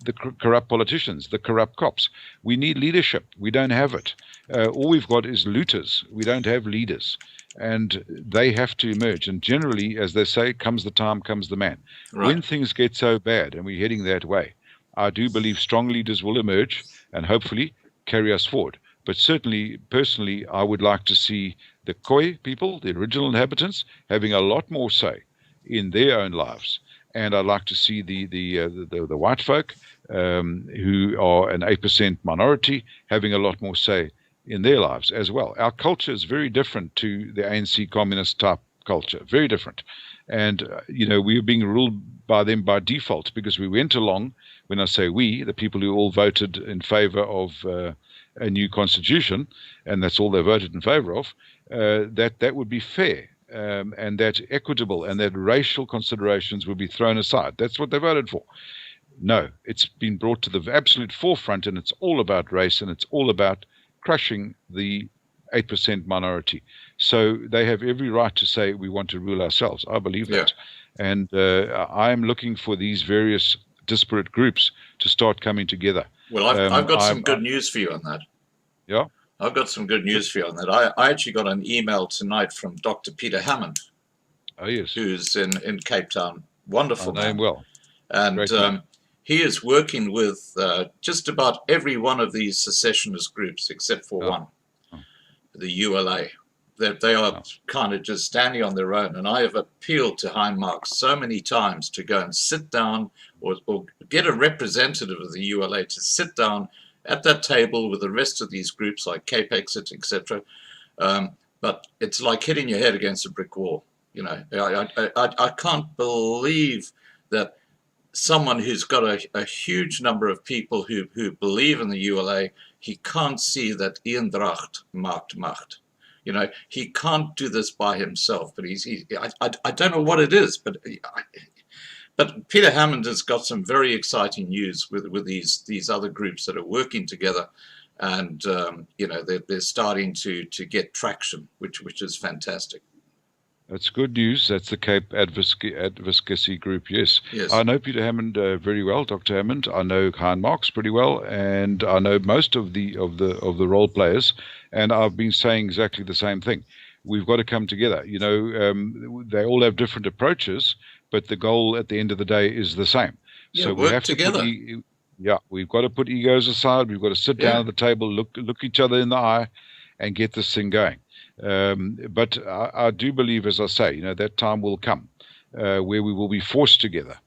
the corrupt politicians, the corrupt cops. We need leadership. We don't have it. All we've got is looters. We don't have leaders. And they have to emerge. And generally, as they say, comes the time, comes the man. Right. When things get so bad, and we're heading that way, I do believe strong leaders will emerge and hopefully carry us forward. But certainly, personally, I would like to see the Khoi people, the original inhabitants, having a lot more say in their own lives. And I'd like to see the white folk, who are an 8% minority, having a lot more say in their lives as well. Our culture is very different to the ANC communist type culture, very different. And, we were being ruled by them by default because we went along. When I say we, the people who all voted in favor of a new constitution, and that's all they voted in favor of, that would be fair and that equitable and that racial considerations would be thrown aside. That's what they voted for. No, it's been brought to the absolute forefront, and it's all about race, and it's all about crushing the 8% minority. So they have every right to say we want to rule ourselves. I believe that. And I'm looking for these various disparate groups to start coming together. Well, I've got some good news for you on that. Yeah? I've got some good news for you on that. I actually got an email tonight from Dr. Peter Hammond. Oh, yes. Who's in Cape Town. Wonderful man. I know him well. And he is working with just about every one of these secessionist groups except for one, the ULA. They are kind of just standing on their own. And I have appealed to Heinmark so many times to go and sit down or get a representative of the ULA to sit down at that table with the rest of these groups like Cape Exit, etc. But it's like hitting your head against a brick wall. I can't believe that someone who's got a huge number of people who believe in the ULA, he can't see that Eendracht maakt macht. He can't do this by himself, but I don't know what it is, but Peter Hammond has got some very exciting news with these other groups that are working together, and they're starting to get traction, which is fantastic. That's good news. That's the Cape Advocacy Group. Yes. I know Peter Hammond very well, Dr. Hammond. I know Hein Marks pretty well, and I know most of the role players. And I've been saying exactly the same thing. We've got to come together. They all have different approaches, but the goal at the end of the day is the same. Yeah, so work we have together. We've got to put egos aside. We've got to sit down at the table, look each other in the eye, and get this thing going. But I do believe, as I say, that time will come where we will be forced together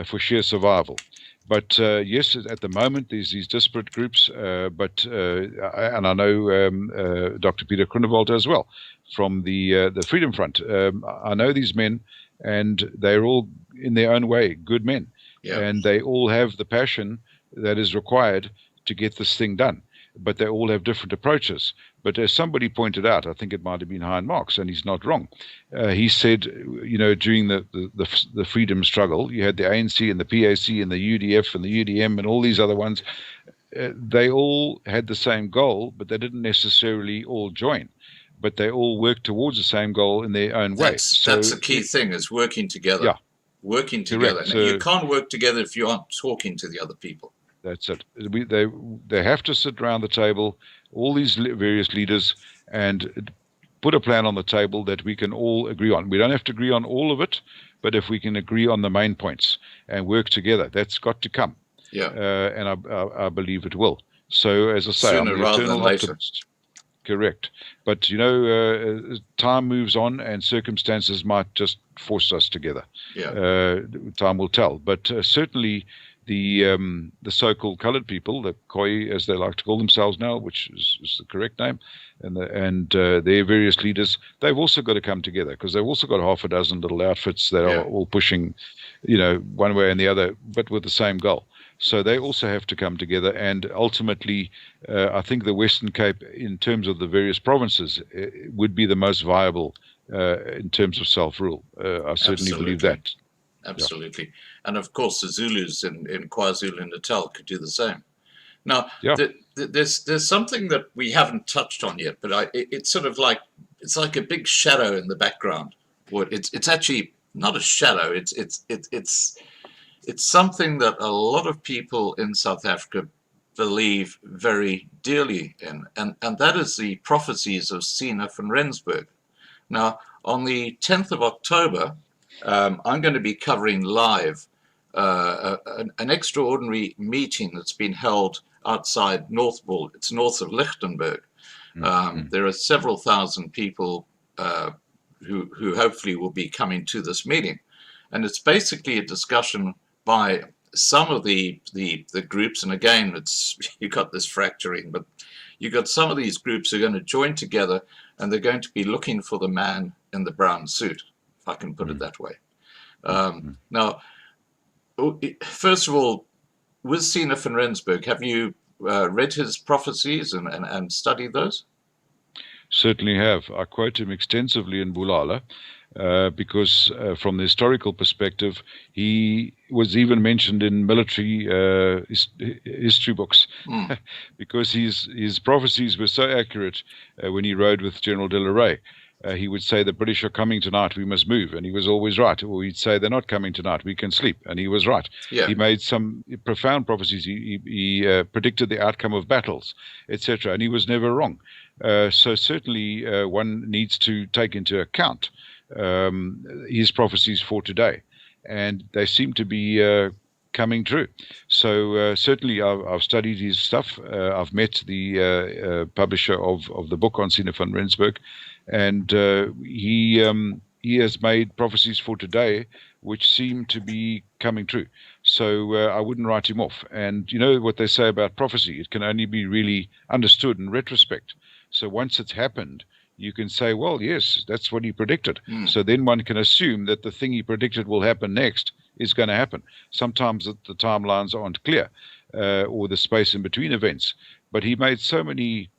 for sheer survival. But yes, at the moment there's these disparate groups. And I know Dr. Peter Groenewald as well from the Freedom Front. I know these men, and they're all in their own way good men, and they all have the passion that is required to get this thing done. But they all have different approaches. But as somebody pointed out, I think it might have been Hein Marks, and he's not wrong. He said, during the freedom struggle, you had the ANC and the PAC and the UDF and the UDM and all these other ones. They all had the same goal, but they didn't necessarily all join. But they all worked towards the same goal in their own way. That's the key thing, is working together. Yeah. Working together. So, you can't work together if you aren't talking to the other people. That's it. They have to sit around the table, all these various leaders, and put a plan on the table that we can all agree on. We don't have to agree on all of it, but if we can agree on the main points and work together, that's got to come. Yeah. And I believe it will. So, as I say, sooner I'm an rather eternal than later. optimist. Correct. But, time moves on and circumstances might just force us together. Yeah. Time will tell. But certainly the so-called colored people, the Khoi, as they like to call themselves now, which is the correct name, and their various leaders, they've also got to come together, because they've also got half a dozen little outfits that are all pushing, one way and the other, but with the same goal. So they also have to come together, and ultimately, I think the Western Cape, in terms of the various provinces, would be the most viable in terms of self-rule. I certainly believe that. Absolutely. Yeah. And of course, the Zulus in KwaZulu-Natal could do the same. Now, there's something that we haven't touched on yet, but it's sort of like, it's like a big shadow in the background. It's actually not a shadow. It's something that a lot of people in South Africa believe very dearly in, and that is the prophecies of Sina van Rensburg. Now, on the 10th of October, I'm going to be covering live an extraordinary meeting that's been held outside Northball. It's north of Lichtenburg. There are several thousand people who hopefully will be coming to this meeting. And it's basically a discussion by some of the groups, and again, you got this fracturing, but you got some of these groups who are going to join together, and they're going to be looking for the man in the brown suit. I can put it that way. Now, first of all, with Sina van Rensburg, have you read his prophecies and studied those? Certainly have. I quote him extensively in BULALA because from the historical perspective, he was even mentioned in military history books because his prophecies were so accurate when he rode with General de la Rey. He would say, the British are coming tonight, we must move, and he was always right. Or he'd say, they're not coming tonight, we can sleep, and he was right. Yeah. He made some profound prophecies. He predicted the outcome of battles, etc., and he was never wrong. So certainly one needs to take into account his prophecies for today, and they seem to be coming true. So certainly I've studied his stuff. I've met the publisher of the book on Sina van Rensburg, and he has made prophecies for today which seem to be coming true. So I wouldn't write him off. And you know what they say about prophecy, it can only be really understood in retrospect. So once it's happened, you can say, well, yes, that's what he predicted. So then one can assume that the thing he predicted will happen next is going to happen. Sometimes the timelines aren't clear, or the space in between events. But he made so many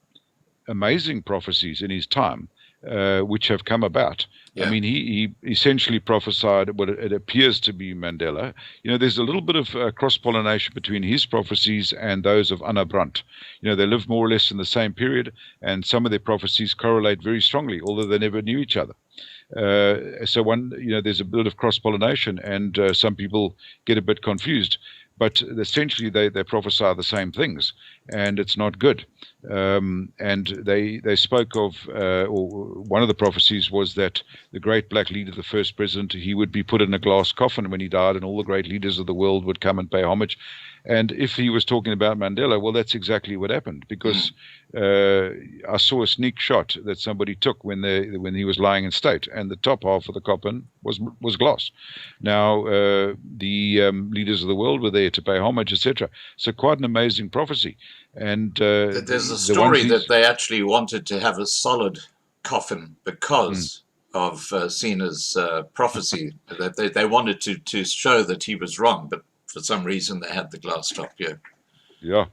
amazing prophecies in his time, which have come about. Yeah. I mean, he essentially prophesied what it appears to be Mandela. You know, there's a little bit of cross-pollination between his prophecies and those of Anna Brandt. You know, they live more or less in the same period, and some of their prophecies correlate very strongly, although they never knew each other. So there's a bit of cross-pollination, and some people get a bit confused. But essentially, they prophesy the same things, and it's not good. And they spoke of, or one of the prophecies was that the great black leader, the first president, he would be put in a glass coffin when he died, and all the great leaders of the world would come and pay homage. And if he was talking about Mandela, well, that's exactly what happened, because I saw a sneak shot that somebody took when he was lying in state, and the top half of the coffin was glass. Now, the leaders of the world were there to pay homage, etc. So quite an amazing prophecy. And there's a story that they actually wanted to have a solid coffin because of Sina's prophecy, that they wanted to show that he was wrong, but for some reason they had the glass top. Yeah,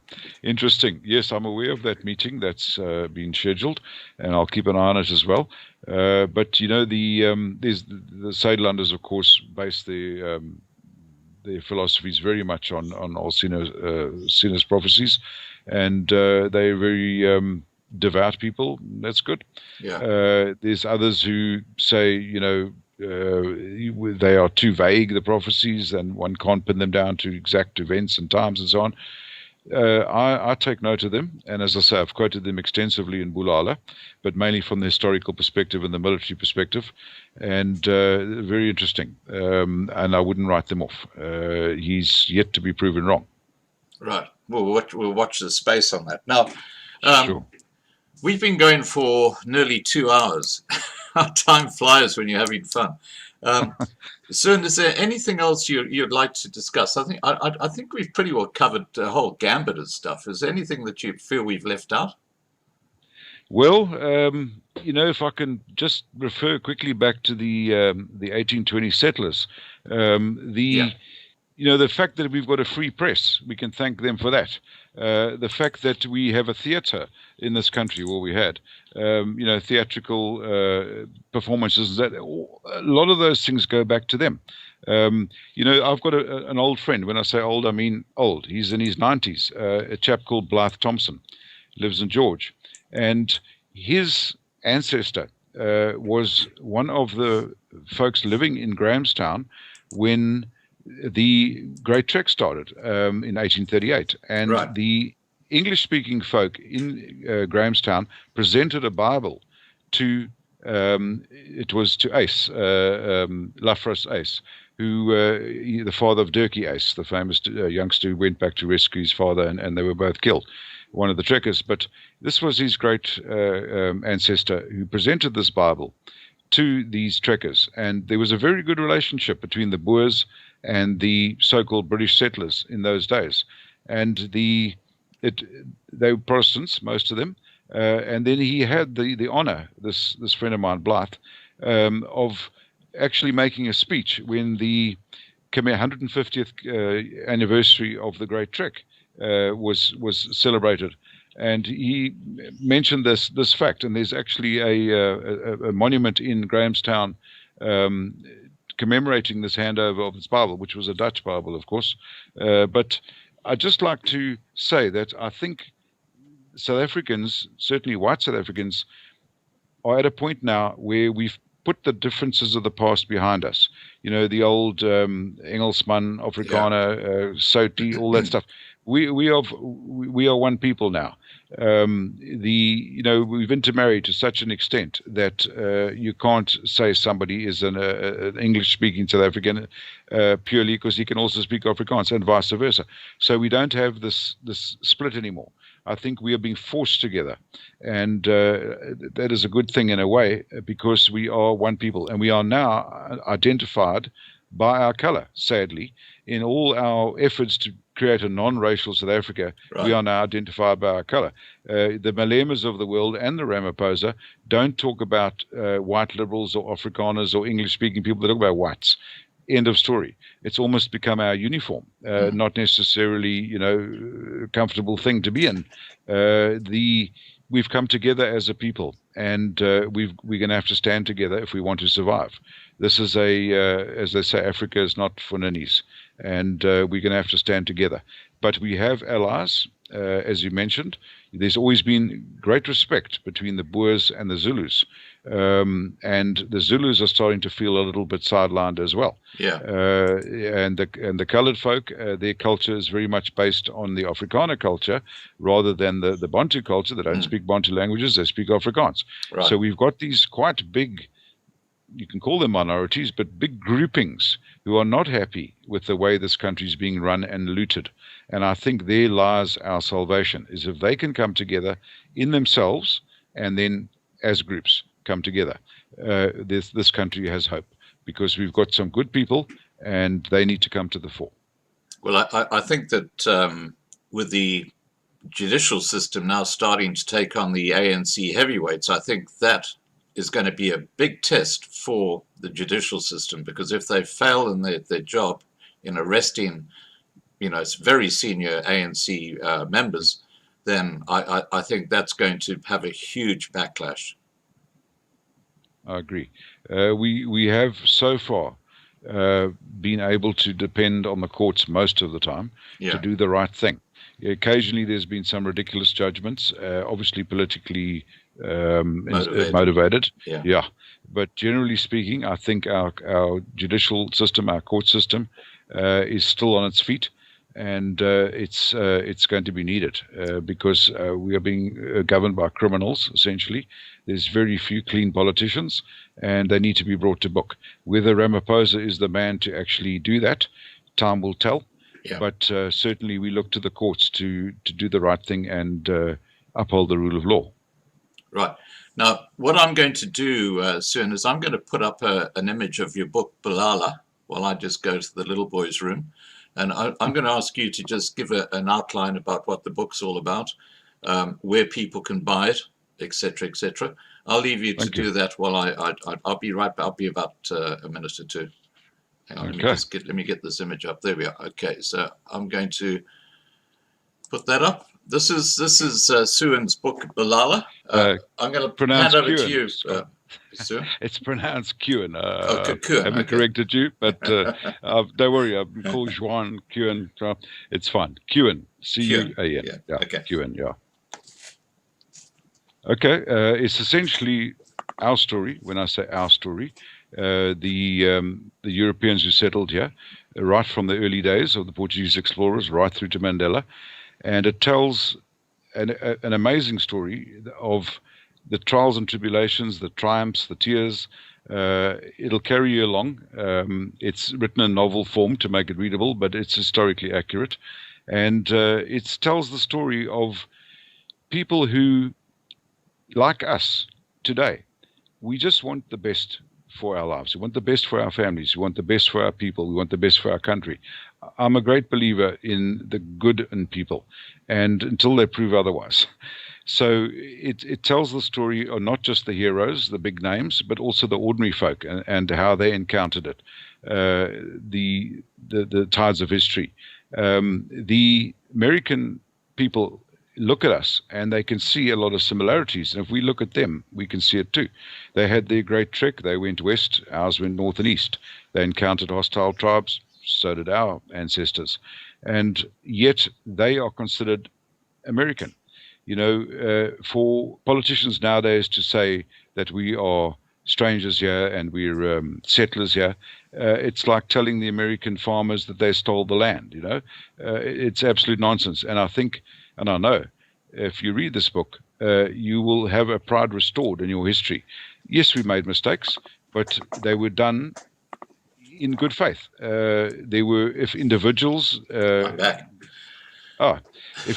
interesting. Yes, I'm aware of that meeting that's been scheduled, and I'll keep an eye on it as well. But you know, there's the Suidlanders, of course, base their philosophies very much on all Sina's prophecies, and they're very devout people. That's good. Yeah. There's others who say, you know, they are too vague, the prophecies, and one can't pin them down to exact events and times and so on. I take note of them, and as I say, I've quoted them extensively in BULALA, but mainly from the historical perspective and the military perspective, and very interesting. And I wouldn't write them off. He's yet to be proven wrong. Right. We'll watch the space on that. Now, Sure. We've been going for nearly 2 hours. Time flies when you're having fun. Soon, is there anything else you'd like to discuss? I think we've pretty well covered a whole gambit of stuff. Is there anything that you feel we've left out? Well, you know, if I can just refer quickly back to the 1820 settlers, you know, the fact that we've got a free press, we can thank them for that. The fact that we have a theatre in this country, well, we had, you know, theatrical performances, that a lot of those things go back to them. You know, I've got an old friend. When I say old, I mean old. He's in his 90s, a chap called Blythe Thompson, lives in George. And his ancestor was one of the folks living in Grahamstown when the Great Trek started in 1838, and right. The English-speaking folk in Grahamstown presented a Bible to it was to Ace, Lafras Ace, who the father of Dirkie Ace, the famous youngster who went back to rescue his father, and they were both killed, one of the trekkers. But this was his great ancestor who presented this Bible to these trekkers, and there was a very good relationship between the Boers and the so-called British settlers in those days. And they were Protestants, most of them. And then he had the honor, this friend of mine, Blythe, of actually making a speech when the 150th anniversary of the Great Trek was celebrated, and he mentioned this fact. And there's actually a monument in Grahamstown commemorating this handover of this Bible, which was a Dutch Bible, of course. But I'd just like to say that I think South Africans, certainly white South Africans, are at a point now where we've put the differences of the past behind us. You know, the old Engelsman, Afrikaner, Soti, all that stuff. We are one people now. We've intermarried to such an extent that you can't say somebody is an English-speaking South African purely because he can also speak Afrikaans, and vice versa. So we don't have this split anymore. I think we are being forced together, and that is a good thing in a way, because we are one people, and we are now identified by our color. Sadly, in all our efforts to create a non-racial South Africa, we are now identified by our color. The Malemas of the world and the Ramaphosa don't talk about white liberals or Afrikaners or English-speaking people. They talk about whites. End of story. It's almost become our uniform, not necessarily, comfortable thing to be in. We've come together as a people, and we're going to have to stand together if we want to survive. This is as they say, Africa is not for ninnies, and we're going to have to stand together. But we have allies, as you mentioned. There's always been great respect between the Boers and the Zulus. And the Zulus are starting to feel a little bit sidelined as well. Yeah. And the colored folk, their culture is very much based on the Afrikaner culture rather than the Bantu culture. They don't speak Bantu languages; they speak Afrikaans. Right. So we've got these quite big, you can call them minorities, but big groupings who are not happy with the way this country is being run and looted. And I think there lies our salvation, is if they can come together in themselves and then as groups come together. This country has hope, because we've got some good people and they need to come to the fore. Well, I think that with the judicial system now starting to take on the ANC heavyweights, I think that is going to be a big test for the judicial system, because if they fail in their job in arresting, very senior ANC members, then I think that's going to have a huge backlash. I agree. We have so far been able to depend on the courts most of the time to do the right thing. Occasionally there's been some ridiculous judgments, obviously politically motivated. Yeah. But generally speaking, I think our judicial system, our court system, is still on its feet, and it's going to be needed because we are being governed by criminals, essentially. There's very few clean politicians, and they need to be brought to book. Whether Ramaphosa is the man to actually do that, time will tell. Yeah. But certainly we look to the courts to do the right thing and uphold the rule of law. Right. Now, what I'm going to do soon is I'm going to put up an image of your book, BULALA, while I just go to the little boy's room. And I'm going to ask you to just give an outline about what the book's all about, where people can buy it, etc., etc. I'll leave you to do that while I'll be right back. I'll be about a minute or two. Hang on, let me get this image up. There we are. Okay, so I'm going to put that up. This is Suan's book, BULALA. I'm going to hand over to you, Suan. It's pronounced Cuan. Cuan. I haven't corrected you, but don't worry. I've been called Juan, Cuan. It's fine. Cuan. C-U-A-N. Yeah. Okay. Cuan. Yeah. Okay. It's essentially our story. When I say our story, the Europeans who settled here, right from the early days of the Portuguese explorers, right through to Mandela. And it tells an amazing story of the trials and tribulations, the triumphs, the tears. It'll carry you along. It's written in novel form to make it readable, but it's historically accurate. And it tells the story of people who, like us today, we just want the best for our lives. We want the best for our families. We want the best for our people. We want the best for our country. I'm a great believer in the good in people, and until they prove otherwise. So it tells the story of not just the heroes, the big names, but also the ordinary folk and how they encountered it, the tides of history. The American people look at us and they can see a lot of similarities. And if we look at them, we can see it too. They had their great trek. They went west. Ours went north and east. They encountered hostile tribes. So did our ancestors. And yet they are considered American. You know, for politicians nowadays to say that we are strangers here and we're settlers here, it's like telling the American farmers that they stole the land, you know. It's absolute nonsense. And I think, and I know, if you read this book, you will have a pride restored in your history. Yes, we made mistakes, but they were done in good faith. They were, if individuals, if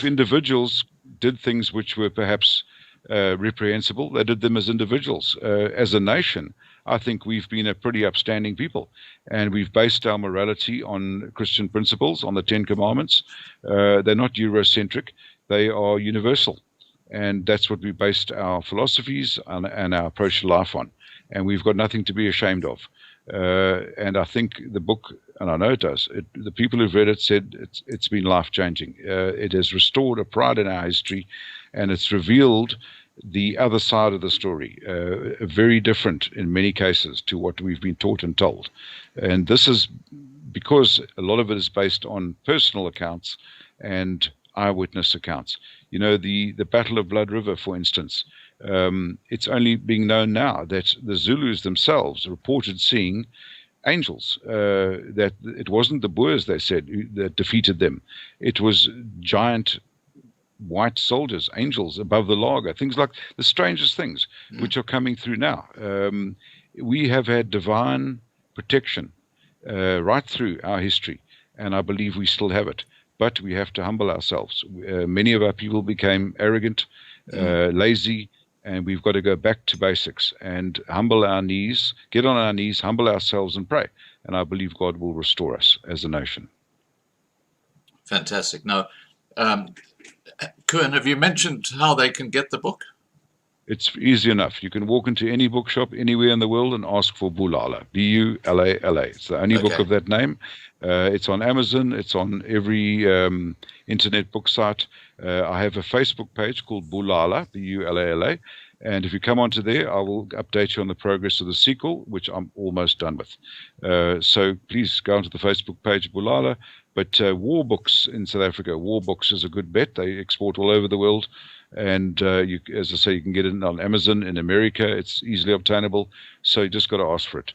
individuals did things which were perhaps reprehensible, they did them as individuals. As a nation, I think we've been a pretty upstanding people, and we've based our morality on Christian principles, on the Ten Commandments. They're not Eurocentric, they are universal, and that's what we based our philosophies and our approach to life on, and we've got nothing to be ashamed of. And I think the book, and I know it does, the people who've read it said it's been life-changing. It has restored a pride in our history, and it's revealed the other side of the story, very different in many cases to what we've been taught and told. And this is because a lot of it is based on personal accounts and eyewitness accounts. You know, the Battle of Blood River, for instance, it's only being known now that the Zulus themselves reported seeing angels, that it wasn't the Boers, they said, that defeated them. It was giant white soldiers, angels above the laager, things like the strangest things which are coming through now. We have had divine protection right through our history, and I believe we still have it. But we have to humble ourselves. Many of our people became arrogant, lazy, and we've got to go back to basics and humble our knees, get on our knees, humble ourselves and pray. And I believe God will restore us as a nation. Fantastic. Now, Cuan, have you mentioned how they can get the book? It's easy enough. You can walk into any bookshop anywhere in the world and ask for BULALA, B-U-L-A-L-A. It's the only book of that name. It's on Amazon. It's on every internet book site. I have a Facebook page called BULALA, B-U-L-A-L-A. And if you come onto there, I will update you on the progress of the sequel, which I'm almost done with. So please go onto the Facebook page, BULALA. But war books in South Africa, war books is a good bet. They export all over the world. And you, as I say, you can get it on Amazon in America. It's easily obtainable. So you just got to ask for it.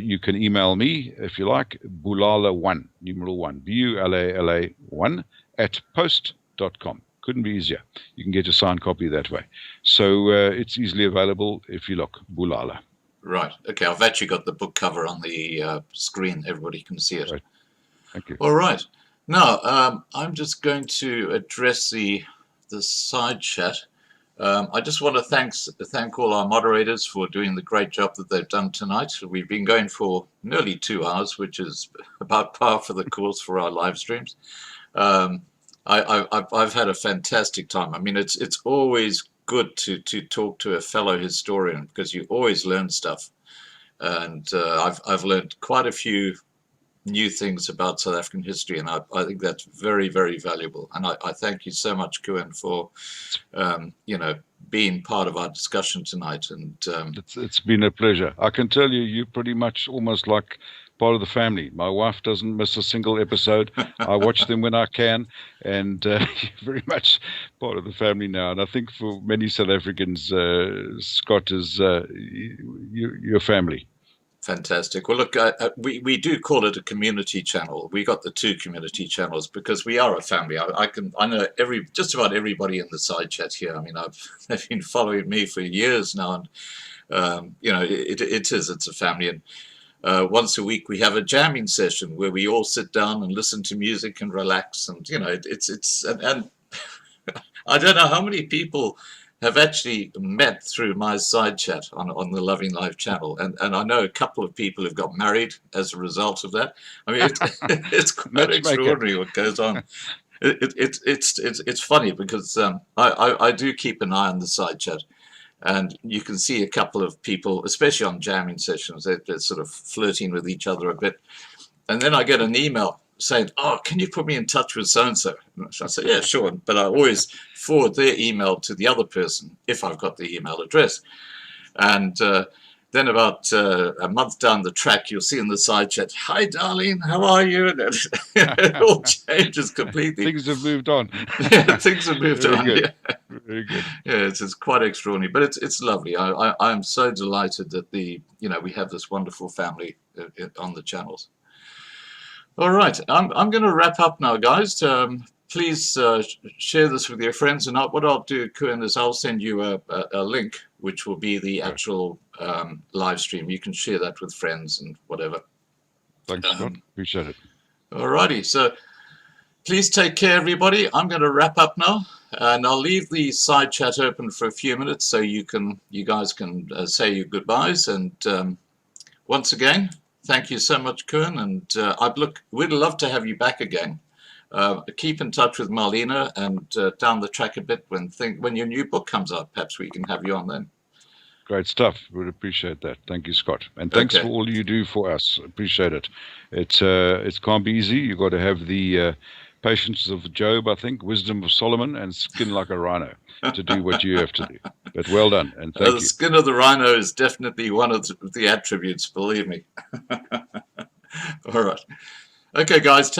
You can email me, if you like, BULALA1, numeral 1, B-U-L-A-L-A 1, at post.com. Couldn't be easier. You can get a signed copy that way. So it's easily available if you look, BULALA. Right. Okay. I've actually got the book cover on the screen. Everybody can see it. Right. Thank you. All right. Now, I'm just going to address the side chat. I just want to thank all our moderators for doing the great job that they've done tonight. We've been going for nearly 2 hours, which is about par for the course for our live streams. I've had a fantastic time. I mean, it's always good to talk to a fellow historian because you always learn stuff, and I've learned quite a few new things about South African history, and I think that's very, very valuable. And I thank you so much, Cuan, for being part of our discussion tonight. And it's been a pleasure. I can tell you, you're pretty much almost like part of the family. My wife doesn't miss a single episode. I watch them when I can, and you're very much part of the family now. And I think for many South Africans, Scott is your family. Fantastic. Well, look, we do call it a community channel. We got the 2 community channels because we are a family. I know just about everybody in the side chat here. I mean, they've been following me for years now, and it's a family. And once a week we have a jamming session where we all sit down and listen to music and relax. And and I don't know how many people have actually met through my side chat on the Loving Life channel, and I know a couple of people have got married as a result of that. I mean, it's quite extraordinary what goes on. It's funny because I do keep an eye on the side chat, and you can see a couple of people, especially on jamming sessions, they're sort of flirting with each other a bit, and then I get an email saying, "Oh, can you put me in touch with so and so?" I say, "Yeah, sure," but I always forward their email to the other person if I've got the email address, and then about a month down the track, you'll see in the side chat, "Hi, darling, how are you?" And it all changes completely. Things have moved on. Yeah, things have moved Very on. good. Yeah. Very good. Yeah, it's quite extraordinary, but it's lovely. I'm so delighted that we have this wonderful family on the channels. All right, I'm going to wrap up now, guys. Please share this with your friends, and what I'll do, Cuan, is I'll send you a link, which will be the actual live stream. You can share that with friends and whatever. Thanks, Scott. Appreciate it. All righty, so please take care, everybody. I'm going to wrap up now, and I'll leave the side chat open for a few minutes so you guys can say your goodbyes. And once again, thank you so much, Cuan, and we'd love to have you back again. Keep in touch with Marlena, and down the track a bit when your new book comes out, perhaps we can have you on then. Great stuff. Would appreciate that. Thank you, Scott. And thanks for all you do for us. Appreciate it. It can't be easy. You've got to have the patience of Job, I think, wisdom of Solomon, and skin like a rhino to do what you have to do. But well done, and thank you. The skin of the rhino is definitely one of the attributes, believe me. All right. Okay, guys.